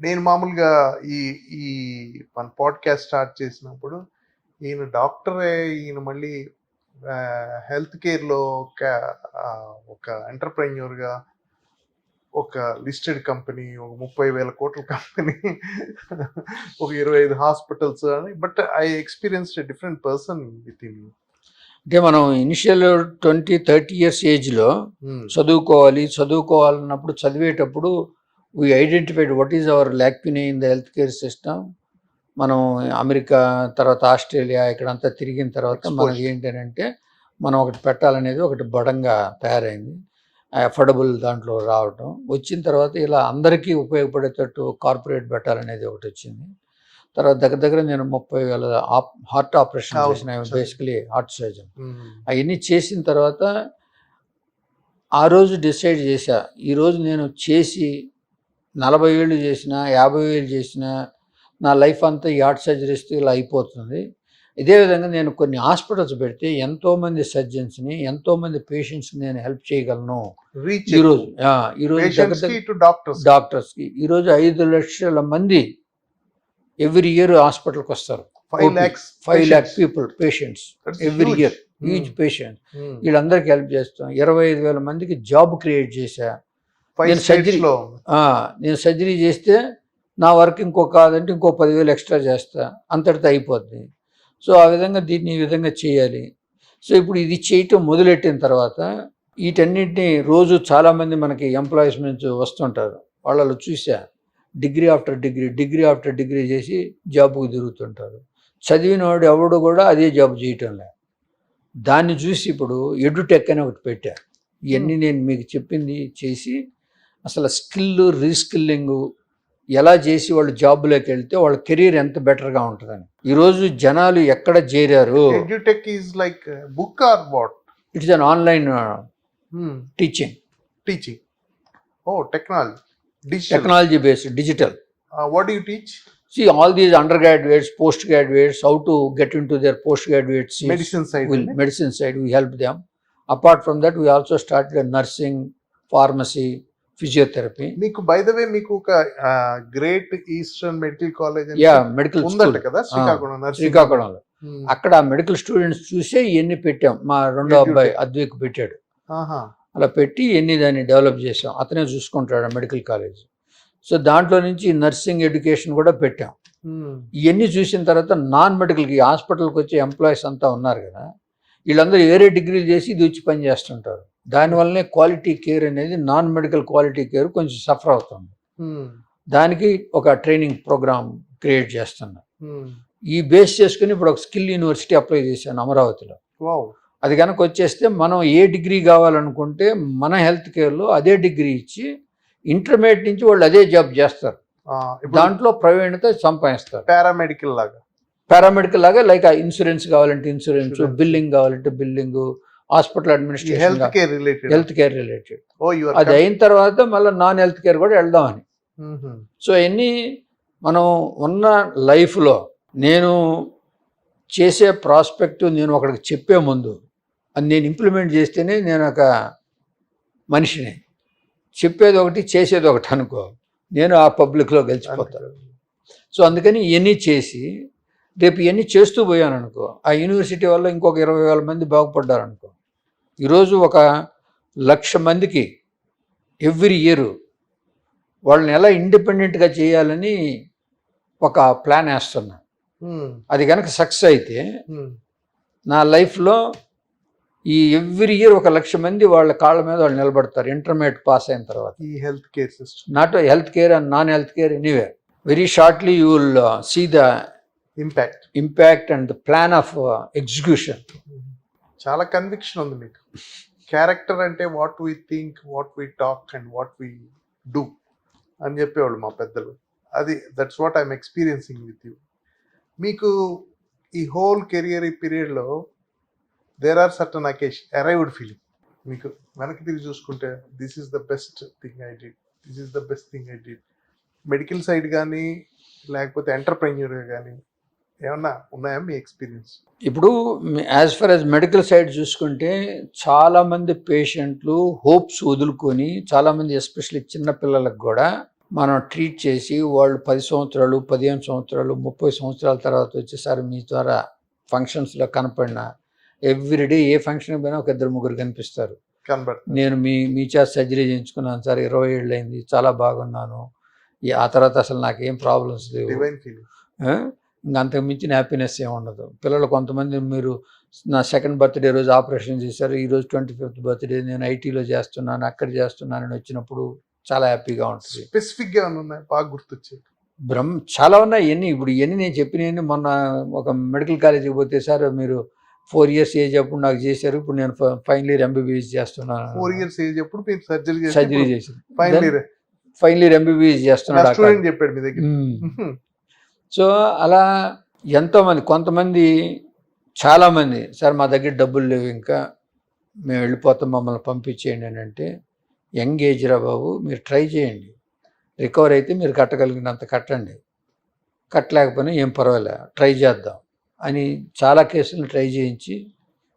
నేను మామూలుగా ఈ మన పాడ్కాస్ట్ స్టార్ట్ చేసినప్పుడు ఈయన డాక్టరే, ఈయన మళ్ళీ హెల్త్ కేర్లో ఒక ఎంటర్ప్రెన్యూర్గా, ఒక లిస్టెడ్ కంపెనీ, ఒక 30,000 కోట్ల కంపెనీ, ఒక 25 హాస్పిటల్స్ అని. But I experienced a different person with in. అంటే మనం ఇనిషియల్ 20-30 years ఏజ్లో చదువుకోవాలన్నప్పుడు చదివేటప్పుడు we identified what is our lacunae in the health care system. మనం అమెరికా, తర్వాత ఆస్ట్రేలియా ఇక్కడంతా తిరిగిన తర్వాత మనకి ఏంటంటే మనం ఒకటి పెట్టాలనేది ఒకటి బడంగా తయారైంది. అఫోర్డబుల్ దాంట్లో రావటం వచ్చిన తర్వాత ఇలా అందరికీ ఉపయోగపడేటట్టు కార్పొరేట్ పెట్టాలనేది ఒకటి వచ్చింది. తర్వాత దగ్గర నేను 30,000 హార్ట్ ఆపరేషన్ చేసిన, బేసికలీ హార్ట్ సర్జన్. అవన్నీ చేసిన తర్వాత ఆ రోజు డిసైడ్ చేశా, ఈరోజు నేను చేసి 40 ఏళ్ళు చేసినా, 50 ఏళ్ళు చేసినా నా లైఫ్ అంతా ఈ హార్ట్ సర్జరీస్తో ఇలా అయిపోతుంది. ఇదే విధంగా నేను కొన్ని హాస్పిటల్స్ పెడితే ఎంతోమంది సర్జన్స్ని, ఎంతోమంది పేషెంట్స్ని నేను హెల్ప్ చేయగలను. ఈరోజు డాక్టర్స్కి ఈరోజు 5 లక్షల మంది ఎవ్రీ ఇయర్ హాస్పిటల్కి వస్తారు. 5 lakh people patients every year, huge patient. వీళ్ళందరికీ హెల్ప్ చేస్తాం. 25,000 మందికి జాబ్ క్రియేట్ చేశా. నేను సర్జరీ చేస్తే నా వర్క్ కాదంటే ఇంకో 10,000 ఎక్స్ట్రా చేస్తా, అంతటితో అయిపోద్ది. సో ఆ విధంగా దీన్ని ఈ విధంగా చేయాలి. సో ఇప్పుడు ఇది చేయటం మొదలెట్టిన తర్వాత వీటన్నిటిని రోజు చాలామంది మనకి ఎంప్లాయీస్ నుంచి వస్తుంటారు. వాళ్ళలో చూసా డిగ్రీ ఆఫ్టర్ డిగ్రీ చేసి జాబ్కు తిరుగుతుంటారు. చదివిన వాడు ఎవడు కూడా అదే జాబ్ చేయటం లేదు. దాన్ని చూసి ఇప్పుడు ఎడ్యుటెక్ అని ఒకటి పెట్టా. ఇవన్నీ నేను మీకు చెప్పింది చేసి అసలు స్కిల్ రీస్కిల్లింగ్ ఎలా చేసి వాళ్ళు జాబ్లోకి వెళ్తే వాళ్ళ కెరీర్ ఎంత బెటర్గా ఉంటుందని. ఈరోజు జనాలు ఎక్కడ చేరారు. Edutech is like book or what? It's an online teaching. Oh, technology based, digital. What do you teach? See, all these undergraduates, postgraduates, how to get into their postgraduate seats. Medicine side, we help them. Apart from that, we also started nursing, pharmacy, physiotherapy. మీకు బై ద వే మీకు ఒక great eastern medical college medical ఉందంట కదా శ్రీకాకుళంలో. అక్కడ మెడికల్ స్టూడెంట్స్ చూసే ఇవన్నీ పెట్టాం. మా రెండో అబ్బాయి అద్వైక్ పెట్టాడు. అలా పెట్టి ఇవన్నీ దాన్ని డెవలప్ చేసాం. అతనే చూసుకుంటాడు మెడికల్ కాలేజ్. సో దాంట్లో నుంచి నర్సింగ్ ఎడ్యుకేషన్ కూడా పెట్టాం. ఇవన్నీ చూసిన తర్వాత నాన్ మెడికల్కి హాస్పిటల్కి వచ్చే ఎంప్లాయీస్ అంతా ఉన్నారు కదా, వీళ్ళందరూ వేరే డిగ్రీలు చేసి ఇది వచ్చి పని చేస్తుంటారు. దానివల్లనే క్వాలిటీ కేర్ అనేది, నాన్ మెడికల్ క్వాలిటీ కేర్ కొంచెం సఫర్ అవుతుంది. దానికి ఒక ట్రైనింగ్ ప్రోగ్రామ్ క్రియేట్ చేస్తున్నా. ఈ బేస్ చేసుకుని ఇప్పుడు ఒక స్కిల్ యూనివర్సిటీ అప్లై చేశాను అమరావతిలో. అది కనుక వచ్చేస్తే మనం ఏ డిగ్రీ కావాలనుకుంటే మన హెల్త్ కేర్లో అదే డిగ్రీ ఇచ్చి ఇంటర్మీడియట్ నుంచి వాళ్ళు అదే జాబ్ చేస్తారు. దాంట్లో ప్రవీణత సంపాదిస్తారు. పారామెడికల్ లాగా. పారామెడికల్ లాగా లైక్ ఇన్సూరెన్స్ కావాలంటే ఇన్సూరెన్స్, Insurance. బిల్లింగ్ కావాలంటే బిల్లింగ్, హాస్పిటల్ ఈ administration, health care related. Health care related. ఓ యు ఆర్ అది అయిన తర్వాత మళ్ళీ నాన్ హెల్త్ కేర్ కూడా వెళ్దామని. సో ఇవన్నీ మనం ఉన్న లైఫ్లో నేను చేసే ప్రాస్పెక్ట్ నేను ఒకడికి చెప్పే ముందు అది నేను ఇంప్లిమెంట్ చేస్తేనే నేను ఒక మనిషిని. చెప్పేది ఒకటి చేసేది ఒకటి అనుకో, నేను ఆ పబ్లిక్లో గెలిచిపోతాను. సో అందుకని ఇవన్నీ చేసి రేపు ఇవన్నీ చేస్తూ పోయాను అనుకో, ఆ యూనివర్సిటీ వల్ల ఇంకొక 20,000 మంది బాగుపడ్డారు అనుకో. ఈరోజు 1,00,000 మందికి ఎవ్రీ ఇయర్ వాళ్ళని ఎలా ఇండిపెండెంట్గా చేయాలని ఒక ప్లాన్ వేస్తున్నా. అది కనుక సక్సెస్ అయితే నా లైఫ్లో ఈ ఎవ్రీ ఇయర్ 1,00,000 మంది వాళ్ళ కాళ్ళ మీద వాళ్ళు నిలబడతారు ఇంటర్మీడియట్ పాస్ అయిన తర్వాత. ఈ health care system, not health care and non health care, anywhere. Very shortly you will see the impact and the plan of execution. చాలా కన్విక్షన్ ఉంది మీకు. క్యారెక్టర్ అంటే what we think, what we talk and what we do అని చెప్పేవాళ్ళు మా పెద్దలు. అది that's what I'm experiencing with you. మీకు ఈ హోల్ కెరియర్ ఈ పీరియడ్లో there are certain occasion arrived feeling. మీకు వెనక్కి తిరిగి చూసుకుంటే this is the best thing I did, this is the best thing I did. Medical side కానీ లేకపోతే ఎంటర్ప్రెన్యూర్గా కానీ ఏమన్నా ఉన్నాయా మీ ఎక్స్పీరియన్స్? ఇప్పుడు as for as medical side చూసుకుంటే చాలామంది పేషెంట్లు హోప్స్ వదులుకొని, చాలామంది ఎస్పెషల్లీ చిన్నపిల్లలకు కూడా మనం ట్రీట్ చేసి వాళ్ళు 10 సంవత్సరాలు, 15 సంవత్సరాలు, 30 సంవత్సరాల తర్వాత వచ్చేసారి మీ ద్వారా ఫంక్షన్స్లో కనపడిన ఎవ్రీడే ఏ ఫంక్షన్ పోయినా 2-3 కనిపిస్తారు. నేను మీ చేత సర్జరీ చేయించుకున్నాను సార్, 20 ఏళ్ళు అయింది, చాలా బాగున్నాను, ఆ తర్వాత అసలు నాకేం ప్రాబ్లమ్స్ లేవు, ఇంకా అంతకు మించిన హ్యాపీనెస్ ఏమి ఉండదు. పిల్లలు కొంతమంది మీరు నా 2nd బర్త్డే రోజు ఆపరేషన్ చేశారు, ఈరోజు 25th బర్త్డే నేను ఐటీలో చేస్తున్నాను, అక్కడ చేస్తున్నానని వచ్చినప్పుడు చాలా హ్యాపీగా ఉంటుంది. స్పెసిఫిక్గా ఉన్నాయి బాగా గుర్తొచ్చాయి. చాలా ఉన్నాయి ఇవన్నీ. ఇప్పుడు ఇవన్నీ నేను చెప్పినవన్నీ మొన్న ఒక మెడికల్ కాలేజీకి పోతే సార్ మీరు 4 years ఏజ్ అప్పుడు నాకు చేశారు, ఇప్పుడు నేను ఫైనల్ ఇయర్ ఎంబీబీఎస్ చేస్తున్నాను. 4 years ఏజ్ అప్పుడు మీరు సర్జరీ చేసి ఫైనల్ ఇయర్ ఎంబీబీఎస్ చేస్తున్నాడు స్టూడెంట్ చెప్పాడు మీ దగ్గర. సో అలా ఎంతోమంది, కొంతమంది చాలామంది సార్ మా దగ్గర డబ్బులు లేవు, ఇంకా మేము వెళ్ళిపోతాం, మమ్మల్ని పంపించేయండి అని అంటే, యంగ్ ఏజ్ రా బాబు, మీరు ట్రై చేయండి, రికవర్ అయితే మీరు కట్టగలిగినంత కట్టండి, కట్టలేకపోయినా ఏం పర్వాలే ట్రై చేద్దాం అని చాలా కేసులు ట్రై చేయించి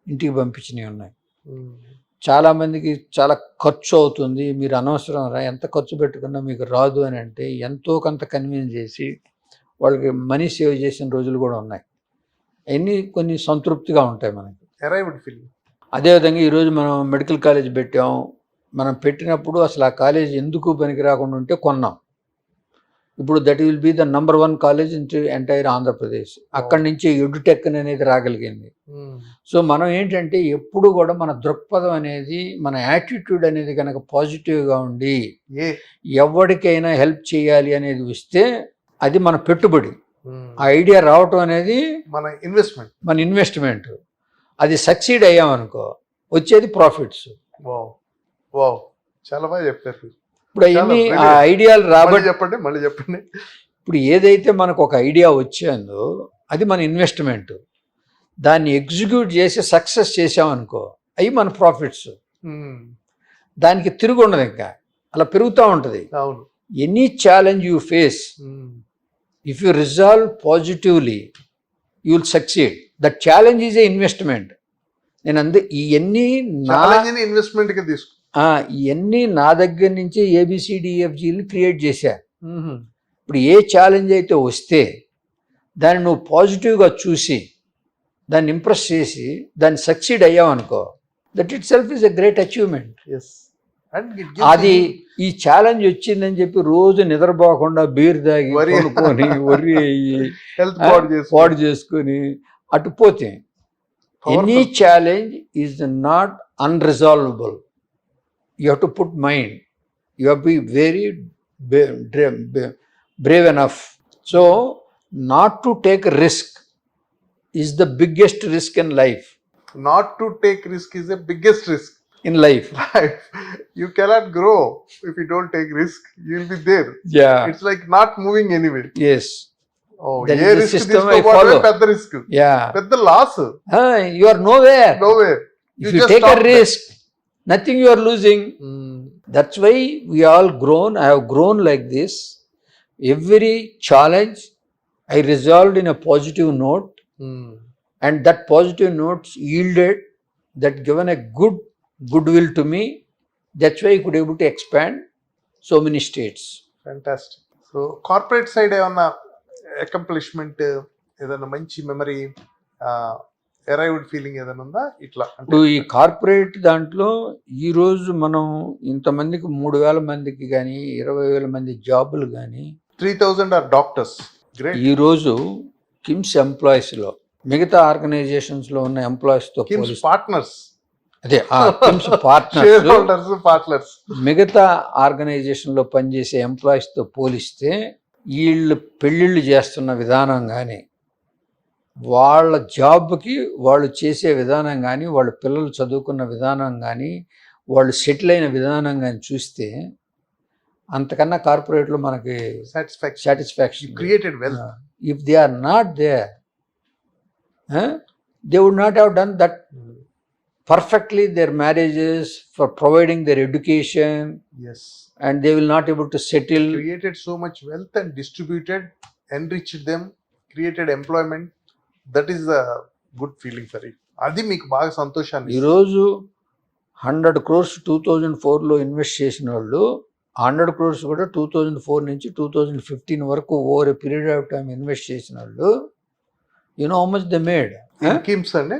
ఇంటికి పంపించినవి ఉన్నాయి. చాలామందికి చాలా ఖర్చు అవుతుంది, మీరు అనవసరం రా, ఎంత ఖర్చు పెట్టుకున్నా మీకు రాదు అని అంటే ఎంతో కొంత కన్విన్స్ చేసి వాళ్ళకి మనీ సేవ్ చేసిన రోజులు కూడా ఉన్నాయి. అవన్నీ కొన్ని సంతృప్తిగా ఉంటాయి మనకి. Arrived feeling. అదేవిధంగా ఈరోజు మనం మెడికల్ కాలేజ్ పెట్టాం, మనం పెట్టినప్పుడు అసలు ఆ కాలేజ్ ఎందుకు పనికి రాకుండా ఉంటే కొన్నాం. ఇప్పుడు that will be the number 1 college in entire Andhra Pradesh. అక్కడి నుంచి ఎడ్యుటెక్ అనేది రాగలిగింది. సో మనం ఏంటంటే ఎప్పుడు కూడా మన దృక్పథం అనేది, మన యాటిట్యూడ్ అనేది కనుక పాజిటివ్గా ఉండి ఎవరికైనా హెల్ప్ చేయాలి అనేది వస్తే అది మన పెట్టుబడి. ఆ ఐడియా రావటం అనేది మన ఇన్వెస్ట్మెంట్. అది సక్సీడ్ అయ్యామనుకో వచ్చేది ప్రాఫిట్స్. చాలా బాగా చెప్పారు. ఇప్పుడు అవన్నీ ఆ ఐడియాలు చెప్పండి. ఇప్పుడు ఏదైతే మనకు ఒక ఐడియా వచ్చేందో అది మన ఇన్వెస్ట్మెంట్. దాన్ని ఎగ్జిక్యూట్ చేసి సక్సెస్ చేసామనుకో అవి మన ప్రాఫిట్స్. దానికి తిరుగు ఉండదు, ఇంకా అలా పెరుగుతూ ఉంటుంది. Any challenge you face, if you resolve positively you will succeed. That challenge is a investment. నేను ఇవన్నీ ఇన్వెస్ట్మెంట్గా తీసుకు ఇవన్నీ నా దగ్గర నుంచి ABCDEFGని క్రియేట్ చేశా. ఇప్పుడు ఏ ఛాలెంజ్ అయితే వస్తే దాన్ని నువ్వు పాజిటివ్గా చూసి దాన్ని ఇంప్రెస్ చేసి దాన్ని సక్సీడ్ అయ్యావనుకో, that itself is a great achievement. అది ఈ ఛాలెంజ్ వచ్చిందని చెప్పి రోజు నిద్రపోకుండా బీర్ తాగి కొనుక్కొని worry అయ్యి పాడు చేసుకొని అటు పోతే, any challenge is not unresolvable. You have to put mind. You have to be very brave enough. So, not to take risk is the biggest risk in life. Not to take risk is the biggest risk in life. You cannot grow if you don't take risk. You will be there. Yeah. It's like not moving anywhere. Yes. That ఏ is the risk system I తీసుకోకపోవడమే follow. పెద్ద రిస్క్, Yeah. పెద్ద loss. You are nowhere. No way. If you take a risk, nothing you are losing. That's why we all grown. I have grown like this. Every challenge I resolved in a positive note, and that positive note yielded, that given a goodwill to me. That's why I could able to expand so many states. Fantastic. So corporate side ఏమన్నా అకంప్లిష్మెంట్, ఏదైనా మంచి మెమరీ, ఎరైవ్డ్ ఫీలింగ్ ఏదైనా ఉందా ఇట్లా? ఇప్పుడు ఈ కార్పొరేట్ దాంట్లో ఈరోజు మనం ఇంతమందికి 3,000 మందికి కానీ 20,000 మంది జాబులు కానీ 3,000 ఆర్ డాక్టర్స్. గ్రేట్. ఈరోజు కిమ్స్ ఎంప్లాయీస్లో మిగతా ఆర్గనైజేషన్స్లో ఉన్న ఎంప్లాయీస్తో కిమ్స్ పార్ట్నర్స్, అదే KIMS share partners holders, partners. మిగతా ఆర్గనైజేషన్లో పనిచేసే ఎంప్లాయీస్తో పోలిస్తే వీళ్ళు పెళ్ళిళ్ళు చేస్తున్న విధానం కానీ, వాళ్ళ జాబ్కి వాళ్ళు చేసే విధానం కానీ, వాళ్ళ పిల్లలు చదువుకున్న విధానం కానీ, వాళ్ళు సెటిల్ అయిన విధానం కానీ చూస్తే అంతకన్నా కార్పొరేట్లో మనకి satisfaction. Created wealth. If they are not there, they would not have done that perfectly their marriages, for providing their education, Yes. and they will not able to settle. Created so much wealth and distributed, enriched them, created employment. That is a good feeling for it. అది మీకు బాగా సంతోషాన్ని. ఈరోజు 100 crores 2004లో ఇన్వెస్ట్ చేసిన వాళ్ళు 100 crores కూడా 2004 నుంచి 2015 వరకు over a period of time invest చేసిన వాళ్ళు, you know how much they made? KIMS అండి.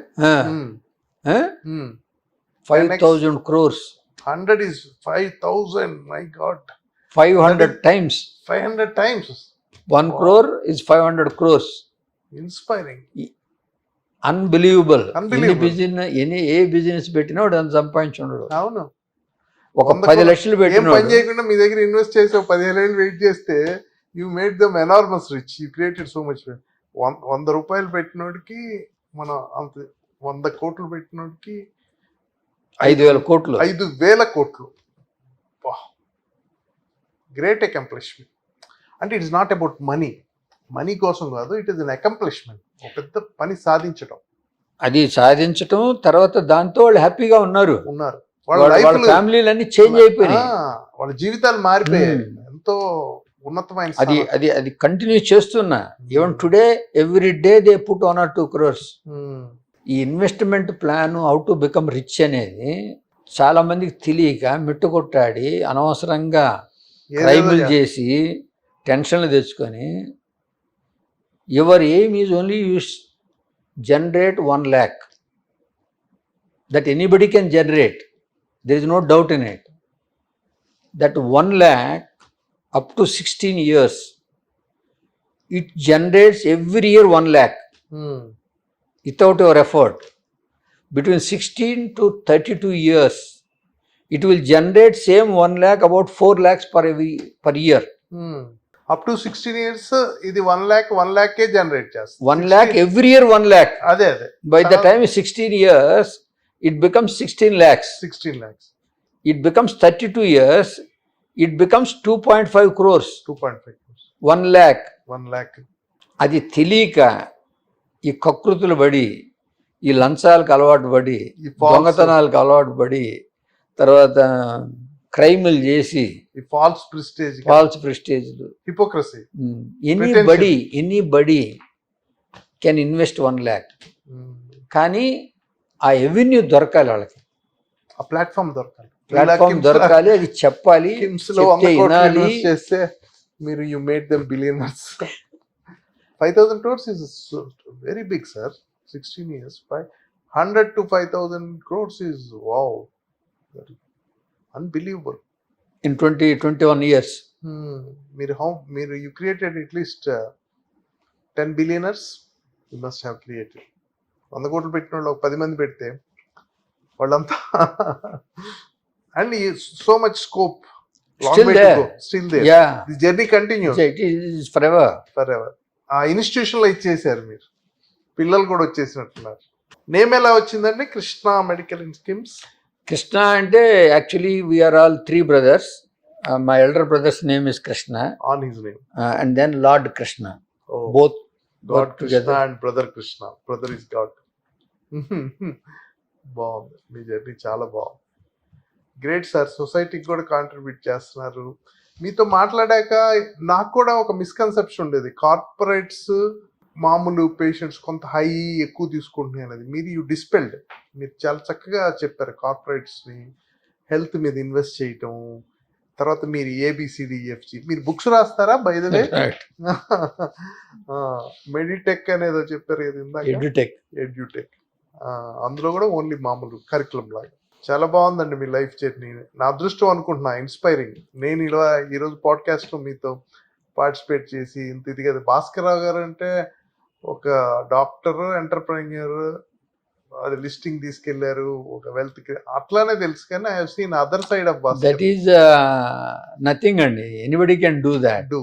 5,000 crores. 100 is 5,000. My God. 500 times. 500 times. 1 crore is 500 crores. Inspiring. Unbelievable. Unbelievable. A business పెట్టినా వాడు అంత సంపాదించున్నాడు. అవును. ఒక 10 లక్షలు ఏం పెట్టిన పని చేయకుండా మీ దగ్గర ఇన్వెస్ట్ చేసి 15 ఏళ్ళు వెయిట్ చేస్తే you made dum enormous rich. You created so much. 100 రూపాయలు పెట్టినోడికి మన అంత 100 కోట్లు పెట్టినోడికి 5,000 కోట్లు. 5,000 కోట్లు. Great accomplishment. అంటే it's not about money. Money కోసం కాదు, ఇట్ ఈస్ అన్ అకంప్లిష్మెంట్. ఒక పెద్ద పని సాధించడం. అది సాధించటం, తర్వాత దాంతో వాళ్ళు హ్యాపీగా ఉన్నారు. వాళ్ళ ఫ్యామిలీలు అన్ని చేంజ్ అయిపోయినాయి, వాళ్ళ జీవితాలు మారిపోయాయి. ఎంతో ఉన్నతమైన అది అది అది కంటిన్యూ చేస్తున్నా. Even today every day they put 1 or 2 crores. ఈ investment plan how to become rich అనేది చాలా మందికి తెలియక మిట్టుకొట్టాడి అనవసరంగా క్రైములు చేసి టెన్షన్లు తెచ్చుకొని, your aim is only you generate 1 lakh. That anybody can generate, there is no doubt in it. That 1 lakh up to 16 years, it generates every year 1 lakh. Without your effort. Between 16 to 32 years, it will generate same 1 lakh, about 4 lakhs per year. Up to 16 years, ఇది 1 lakh కే జనరేట్ చేస్తుంది. 1 lakh every year 1 lakh. అదే. By the time 16 years, it becomes 16 lakhs. 16 lakhs. It becomes 32 years, it becomes 2.5 crores. 2.5 crores. 1 lakh. 1 lakh. అది తెలియక ఈ కకృతులు పడి, ఈ లంచాలకు అలవాటు పడి, దొంగతనాలకు అలవాటు పడి, తర్వాత క్రైములు చేసి, false prestige, hypocrisy. Anybody can invest 1 lakh. కానీ ఆ ఎవెన్యూ దొరకాలి వాళ్ళకి, ఆ ప్లాట్ఫామ్ దొరకాలి, అది చెప్పాలి, వినాలి. చేస్తే మీరు you made them billionaires. 5,000 crores is very big, sir. 16 years. 100 to 5,000 crores is wow. Very unbelievable. In 21 years. మీరు you created at least 10 billionaires. You must have created. 100 కోట్లు పెట్టిన వాళ్ళు 10 మంది పెడితే వాళ్ళంతా. And so much scope. Still there. Yeah. The journey continues. It is forever. ఆ ఇన్స్టిట్యూషన్లో ఇచ్చేసారు మీరు. పిల్లలు కూడా వచ్చేసినట్టున్నారు. నేమ్ ఎలా వచ్చిందండి? కృష్ణ మెడికల్ కిమ్స్. కృష్ణ అంటే actually we are all 3 brothers. My elder brother's name is Krishna. On his name. And then Lord Krishna. both God work Krishna together. And brother Krishna, brother is God. బాగుంది మీ జర్నీ, చాలా బాగుంది. గ్రేట్ సార్, సొసైటీకి కూడా కాంట్రిబ్యూట్ చేస్తున్నారు. మీతో మాట్లాడాక నాకు కూడా ఒక మిస్కన్సెప్షన్ ఉండేది, కార్పొరేట్స్ మామూలు పేషెంట్స్ కొంత హై ఎక్కువ తీసుకుంటున్నాయి అనేది. మీరు యూ డిస్పెల్డ్, మీరు చాలా చక్కగా చెప్పారు. కార్పొరేట్స్ని హెల్త్ మీద ఇన్వెస్ట్ చేయటం, తర్వాత మీరు ABCDEFG, మీరు బుక్స్ రాస్తారా by the way? Right. Meditech అనేదో చెప్పారు కదా ఇందాక, Edutech. ఎడ్యూటెక్, అందులో కూడా ఓన్లీ మామూలు కరికులం లాగా. చాలా బాగుందండి మీ లైఫ్ జర్నీ. నా అదృష్టం అనుకుంటున్నా, ఇన్స్పైరింగ్. నేను ఇలా ఈరోజు పాడ్కాస్ట్లో మీతో పార్టిసిపేట్ చేసి ఇంత ఇది కదా. భాస్కర్రావు గారు అంటే ఒక డాక్టర్, ఎంటర్ప్రెన్యూర్, అది లిస్టింగ్ తీసుకెళ్లారు, ఒక వెల్త్, అట్లానే తెలుసు. కానీ I have seen other side of That is nothing, and anybody can do that. Do.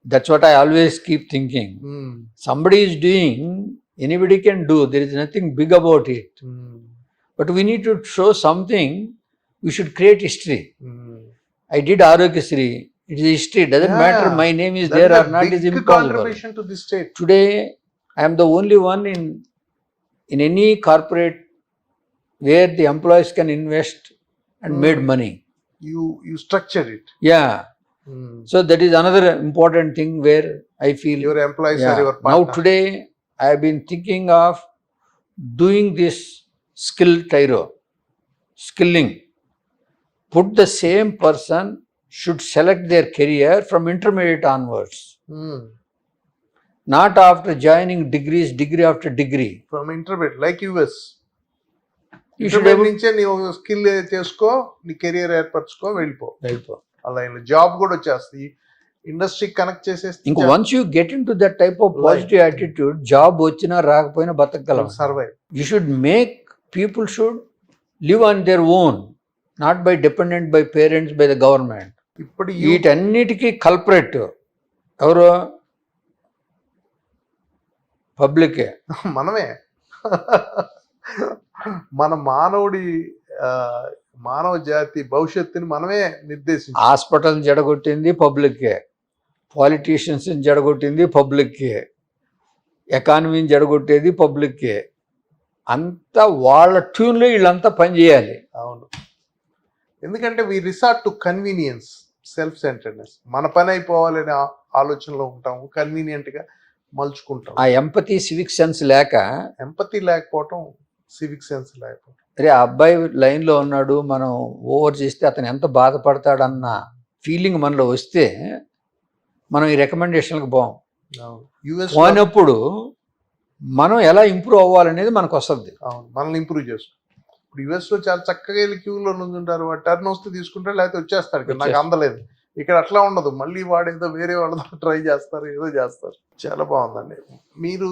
That's what I always keep thinking. Somebody is doing, anybody can do. There is nothing big about it. But we need to show something. We should create history. I did Arogyasri. It is history. Doesn't matter my name is there or not. It is impossible. Contribution to the state. Today, I am the only one in any corporate where the employees can invest and made money. You structured it. Yeah. So that is another important thing where I feel Your employees are your partner. now today I have been thinking of doing this skilling. Put the same person should select their career from intermediate onwards, not after joining degree after degree. From intermediate, like US. You should intermediate నుంచే నీ స్కిల్ చేసుకో, నీ కెరియర్ ఏర్పరచుకో, వెళ్ళిపో. అలా జాబ్ కూడా వచ్చేస్తుంది, ఇండస్ట్రీ కనెక్ట్ చేసేస్తే. ఇంకా once you get into that type of positive attitude, job వచ్చినా రాకపోయినా బతకగలం. Survive. You should make people should live on their own, not by dependent by parents, by the government. ఇప్పుడు వీటన్నిటికీ కల్పరేట్ ఎవరు? పబ్లికే, మనమే. మన మానవ జాతి భవిష్యత్తుని మనమే నిర్దేశించాం. Hospital జడగొట్టింది పబ్లిక్కే, politicians జడగొట్టింది పబ్లిక్కే, ఎకానమీని జడగొట్టేది పబ్లిక్కే. అంతా వాళ్ళ ట్యూన్లో వీళ్ళంతా పనిచేయాలి. అవును, ఎందుకంటే వి resort to convenience, self centreness. మన పని అయిపోవాలనే ఆలోచనలో ఉంటాము, కన్వీనియంట్గా మలుచుకుంటాం. ఆ ఎంపతి సివిక్ సెన్స్ లేక, ఎంపతి లేకపోవటం, సివిక్ సెన్స్ లేకపోవటం. అరే ఆ అబ్బాయి లైన్లో ఉన్నాడు, మనం ఓవర్ చేస్తే అతను ఎంత బాధపడతాడన్న ఫీలింగ్ మనలో వస్తే మనం ఈ రికమెండేషన్లకు పోయినప్పుడు మనం ఎలా ఇంప్రూవ్ అవ్వాలనేది మనకు వస్తుంది. అవును, మనల్ని ఇంప్రూవ్ చేసుకో. ఇప్పుడు యుఎస్లో చాలా చక్కగా వెళ్ళి క్యూలో నుంచుంటారు, వాడు టర్న్ వస్తే తీసుకుంటారు, లేకపోతే వచ్చేస్తాడు, నాకు అందలేదు. ఇక్కడ అట్లా ఉండదు, మళ్ళీ వాడు ఏదో వేరే వాళ్ళతో ట్రై చేస్తారు, ఏదో చేస్తారు. చాలా బాగుందండి. మీరు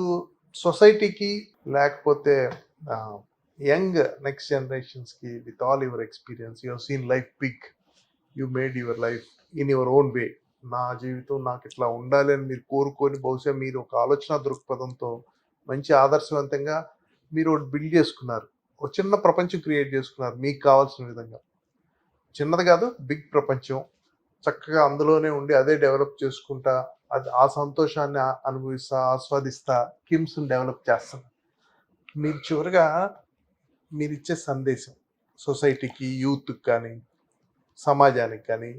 సొసైటీకి లేకపోతే యంగ్ నెక్స్ట్ జనరేషన్స్కి, with all your experience, you have seen life big, you made your life in your own way. నా జీవితం నాకు ఇట్లా ఉండాలి అని మీరు కోరుకొని, బహుశా మీరు ఒక ఆలోచన దృక్పథంతో మంచి ఆదర్శవంతంగా మీరు ఒకటి బిల్డ్ చేసుకున్నారు, ఒక చిన్న ప్రపంచం క్రియేట్ చేసుకున్నారు మీకు కావాల్సిన విధంగా. చిన్నది కాదు, బిగ్ ప్రపంచం. చక్కగా అందులోనే ఉండి అదే డెవలప్ చేసుకుంటా, అది ఆ సంతోషాన్ని అనుభవిస్తా, ఆస్వాదిస్తా కిమ్స్ని డెవలప్ చేస్తాను. మీరు చివరిగా మీరు ఇచ్చే సందేశం సొసైటీకి, యూత్కి కానీ, సమాజానికి కానీ,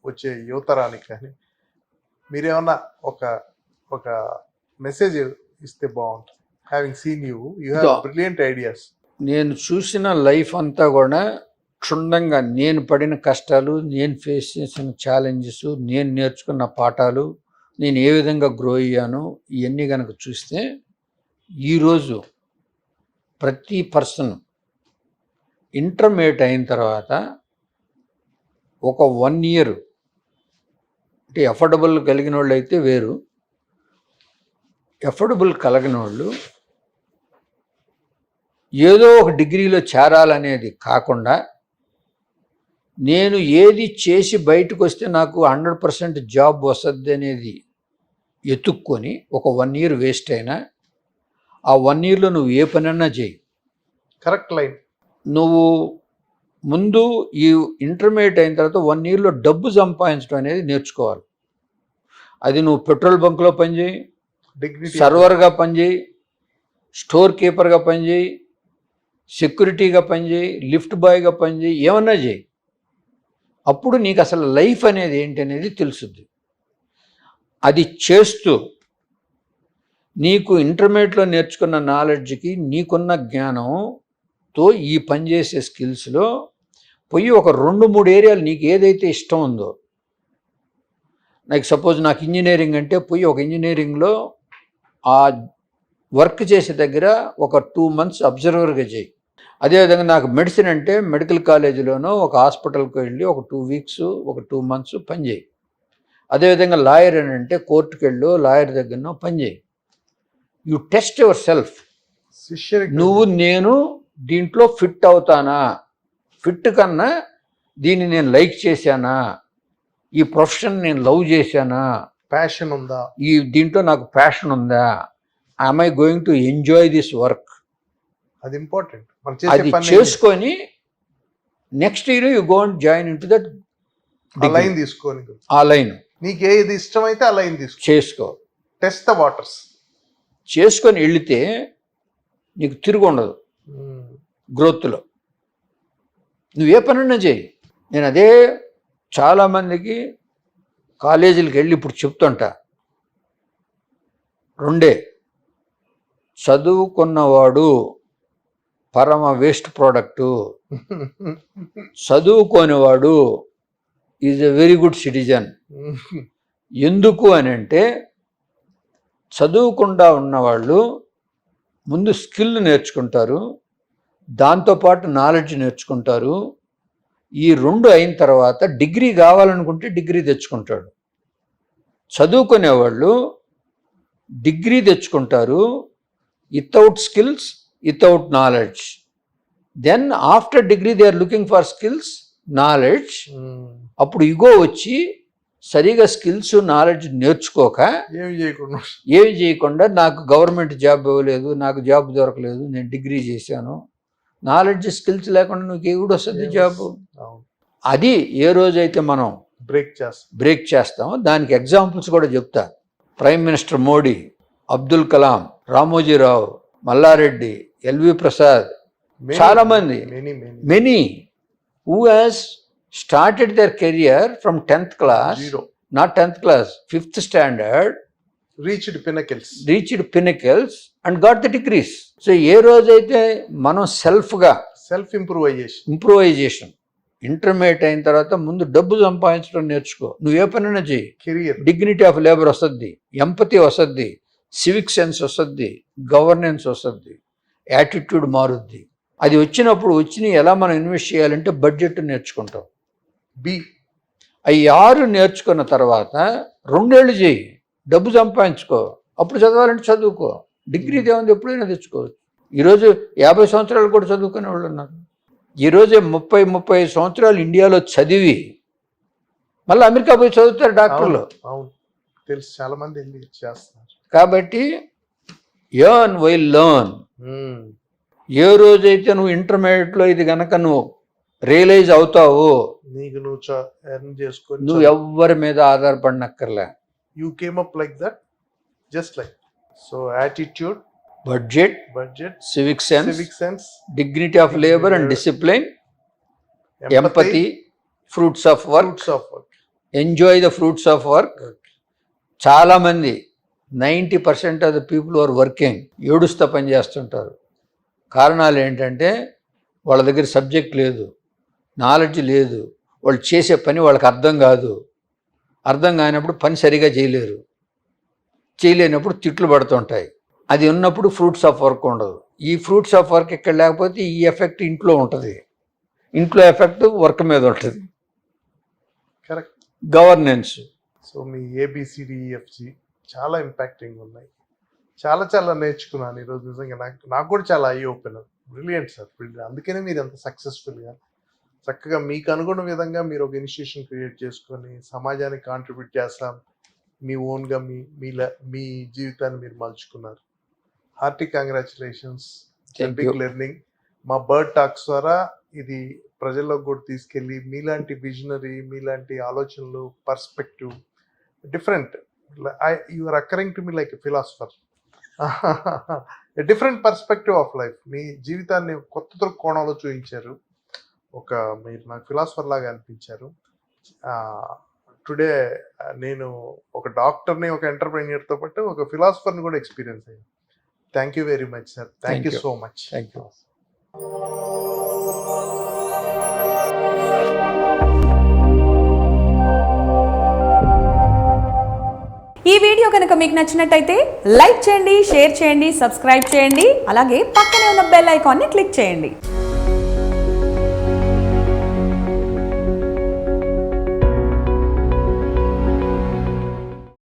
వచ్చే యువతరానికి కానీ మీరేమన్నా ఒక మెసేజ్ ఇస్తే బాగుంటుంది. Having seen you have brilliant ideas. నేను చూసిన లైఫ్ అంతా కూడా క్షుణ్ణంగా, నేను పడిన కష్టాలు, నేను ఫేస్ చేసిన ఛాలెంజెస్, నేను నేర్చుకున్న పాఠాలు, నేను ఏ విధంగా గ్రో అయ్యాను, ఇవన్నీ కనుక చూస్తే ఈరోజు ప్రతి పర్సన్ ఇంటర్మీడియట్ అయిన తర్వాత ఒక 1 year అంటే ఎఫర్డబుల్ కలిగిన వాళ్ళు అయితే వేరు, ఎఫర్డబుల్ కలిగిన వాళ్ళు ఏదో ఒక డిగ్రీలో చేరాలనేది కాకుండా, నేను ఏది చేసి బయటకు వస్తే నాకు 100% జాబ్ వస్తుంది అనేది ఎత్తుక్కొని ఒక 1 year వేస్ట్ అయినా ఆ 1 yearలో నువ్వు ఏ పనన్నా చేయి. Correct line. నువ్వు ముందు ఈ ఇంటర్మీడియట్ అయిన తర్వాత 1 yearలో డబ్బు సంపాదించడం అనేది నేర్చుకోవాలి. అది నువ్వు పెట్రోల్ బంక్లో పనిచేయి, డిగ్నిటీ సర్వర్గా పనిచేయి, స్టోర్ కీపర్గా పనిచేయి, సెక్యూరిటీగా పనిచేయి, లిఫ్ట్ బాయ్గా పనిచేయి, ఏమన్నా చేయి. అప్పుడు నీకు అసలు లైఫ్ అనేది ఏంటి అనేది తెలుసుద్ది. అది చేస్తూ నీకు ఇంటర్మీడియట్లో నేర్చుకున్న నాలెడ్జ్కి నీకున్న జ్ఞానంతో ఈ పనిచేసే స్కిల్స్లో పోయి ఒక 2-3 ఏరియాలు నీకు ఏదైతే ఇష్టం ఉందో, నాకు సపోజ్ నాకు ఇంజనీరింగ్ అంటే పోయి ఒక ఇంజనీరింగ్లో ఆ వర్క్ చేసే దగ్గర ఒక 2 months అబ్జర్వర్గా చేయి. అదేవిధంగా నాకు మెడిసిన్ అంటే మెడికల్ కాలేజీలోనో ఒక హాస్పిటల్కి వెళ్ళి ఒక 2 weeks ఒక 2 months పనిచేయి. అదేవిధంగా లాయర్ అని అంటే కోర్టుకు వెళ్ళు, లాయర్ దగ్గరనో పనిచేయి. You test yourself. నువ్వు నేను దీంట్లో ఫిట్ అవుతానా, ఫిట్ కన్నా దీన్ని నేను లైక్ చేశానా, ఈ ప్రొఫెషన్ నేను లవ్ చేశానా, ప్యాషన్ ఉందా, ఈ దీంట్లో నాకు ప్యాషన్ ఉందా, I'm I going to enjoy this work. అది ఇంపార్టెంట్. అది చేసుకొని next year you go and join in to that line తీసుకొని, ఆ లైన్ నీకు ఏది ఇష్టమైతే ఆ లైన్ చేసుకో. టెస్ట్ ద వాటర్స్ చేసుకొని వెళితే నీకు తిరుగు ఉండదు గ్రోత్లో. నువ్వే పనన్నా చేయి. నేను అదే చాలామందికి కాలేజీలకు వెళ్ళి ఇప్పుడు చెప్తుంటా, 2 చదువుకున్నవాడు పరమ వేస్ట్ ప్రోడక్టు, చదువుకోనివాడు is a very good citizen. ఎందుకు అని అంటే చదువుకుండా ఉన్నవాళ్ళు ముందు స్కిల్ నేర్చుకుంటారు, దాంతోపాటు నాలెడ్జ్ నేర్చుకుంటారు. ఈ 2 అయిన తర్వాత డిగ్రీ కావాలనుకుంటే డిగ్రీ తెచ్చుకుంటాడు. చదువుకునేవాళ్ళు డిగ్రీ తెచ్చుకుంటారు without skills, without knowledge. Then after degree they are looking for skills, knowledge. అప్పుడు ఇగో వచ్చి సరిగా స్కిల్స్ నాలెడ్జ్ నేర్చుకోక ఏమి చేయకుండా నాకు గవర్నమెంట్ జాబ్ ఇవ్వలేదు, నాకు జాబ్ దొరకలేదు, నేను డిగ్రీ చేశాను, నాలెడ్జ్ స్కిల్స్ లేకుండా నువ్వు ఎవడు వస్తుంది జాబ్. అది ఏ రోజైతే మనం బ్రేక్ చేస్తామో దానికి ఎగ్జాంపుల్స్ కూడా చెప్తా. ప్రైమ్ మినిస్టర్ మోడీ, అబ్దుల్ కలాం, రామోజీరావు, మల్లారెడ్డి, ఎల్వి ప్రసాద్, చాలా మంది, many who has started their career from 10th class, not 10th class, 5th standard, reached pinnacles and got the degrees. So ఏ రోజైతే మనం సెల్ఫ్ ఇంప్రూవైజేషన్ ఇంటర్మీడియట్ అయిన తర్వాత ముందు డబ్బు సంపాదించడం నేర్చుకో. నువ్వు ఏ పనైనా చేయి. కెరియర్, డిగ్నిటీ ఆఫ్ లేబర్ వస్తుంది, ఎంపతి వస్తుంది, సివిక్ సెన్స్ వస్తుంది, గవర్నెన్స్ వస్తుంది, యాటిట్యూడ్ మారుద్ది. అది వచ్చిన ఎలా మనం ఇన్వెస్ట్ చేయాలంటే బడ్జెట్ నేర్చుకుంటాం. అవి 6 నేర్చుకున్న తర్వాత 2 ఏళ్ళు చేయి, డబ్బు సంపాదించుకో. అప్పుడు చదవాలంటే చదువుకో. డిగ్రీ దేవుంది ఎప్పుడైనా తెచ్చుకోవచ్చు. ఈరోజు 50 సంవత్సరాలు కూడా చదువుకునే వాళ్ళు ఉన్నారు. ఈరోజే 30-35 సంవత్సరాలు ఇండియాలో చదివి మళ్ళీ అమెరికా పోయి చదువుతారు డాక్టర్లు. తెలుసు, చాలా మంది చేస్తున్నారు. కాబట్టి ఎర్న్ వైల్ లెర్న్. ఏ రోజైతే నువ్వు ఇంటర్మీడియట్లో ఇది కనుక నువ్వు రియలైజ్ అవుతావు, నీకు నువ్వు ఎవ్వరి మీద ఆధారపడినక్కర్లే. You came up like that, just like. So attitude, budget, civic sense, dignity of labour and discipline, empathy, fruits of work, enjoy the fruits of work. చాలా మంది 90% of the people are working ఏడుస్తా పని చేస్తుంటారు. కారణాలు ఏంటంటే వాళ్ళ దగ్గర సబ్జెక్ట్ లేదు, నాలెడ్జ్ లేదు, వాళ్ళు చేసే పని వాళ్ళకి అర్థం కాదు. అర్థం కానప్పుడు పని సరిగా చేయలేరు, చేయలేనప్పుడు తిట్లు పడుతుంటాయి. అది ఉన్నప్పుడు ఫ్రూట్స్ ఆఫ్ వర్క్ ఉండదు. ఈ ఫ్రూట్స్ ఆఫ్ వర్క్ ఇక్కడ లేకపోతే ఈ ఎఫెక్ట్ ఇంట్లో ఉంటుంది, ఇంట్లో ఎఫెక్ట్ వర్క్ మీద ఉంటుంది. కరెక్ట్. గవర్నెన్స్. సో మీ ABCDEFG చాలా ఇంపాక్టింగ్ ఉన్నాయి. చాలా నేర్చుకున్నాను ఈరోజు. నిజంగా నాకు కూడా చాలా ఐ ఓపెనర్. బ్రిలియంట్ సార్, అందుకనే మీరు అంత సక్సెస్ఫుల్గా చక్కగా మీకు అనుగుణ విధంగా మీరు ఒక ఇన్స్టిట్యూషన్ క్రియేట్ చేసుకొని సమాజానికి కాంట్రిబ్యూట్ చేస్తాం, మీ ఓన్గా మీ జీవితాన్ని మీరు మలుచుకున్నారు. Hearty congratulations. Big learning. మా బర్డ్ టాక్స్ ద్వారా ఇది ప్రజల్లోకి కూడా తీసుకెళ్ళి మీలాంటి విజనరీ, మీలాంటి ఆలోచనలు, perspective, different you are occurring to me like a philosopher. Different perspective of life. మీ జీవితాన్ని కొత్త కోణంలో చూపించారు. మీరు నాకు ఫిలాసఫర్ లాగా అనిపించారు. టుడే నేను ఒక డాక్టర్ని, ఒక ఎంటర్ప్రెన్యూర్తో పాటు ఒక ఫిలాసఫర్ని కూడా ఎక్స్పీరియన్స్ అయ్యాను. Thank you very much sir. Thank you so much. Thank you. ఈ వీడియో కనుక మీకు నచ్చినట్టయితే లైక్ చేయండి, షేర్ చేయండి, సబ్స్క్రైబ్ చేయండి. అలాగే పక్కనే ఉన్న బెల్ ఐకాన్ని క్లిక్ చేయండి.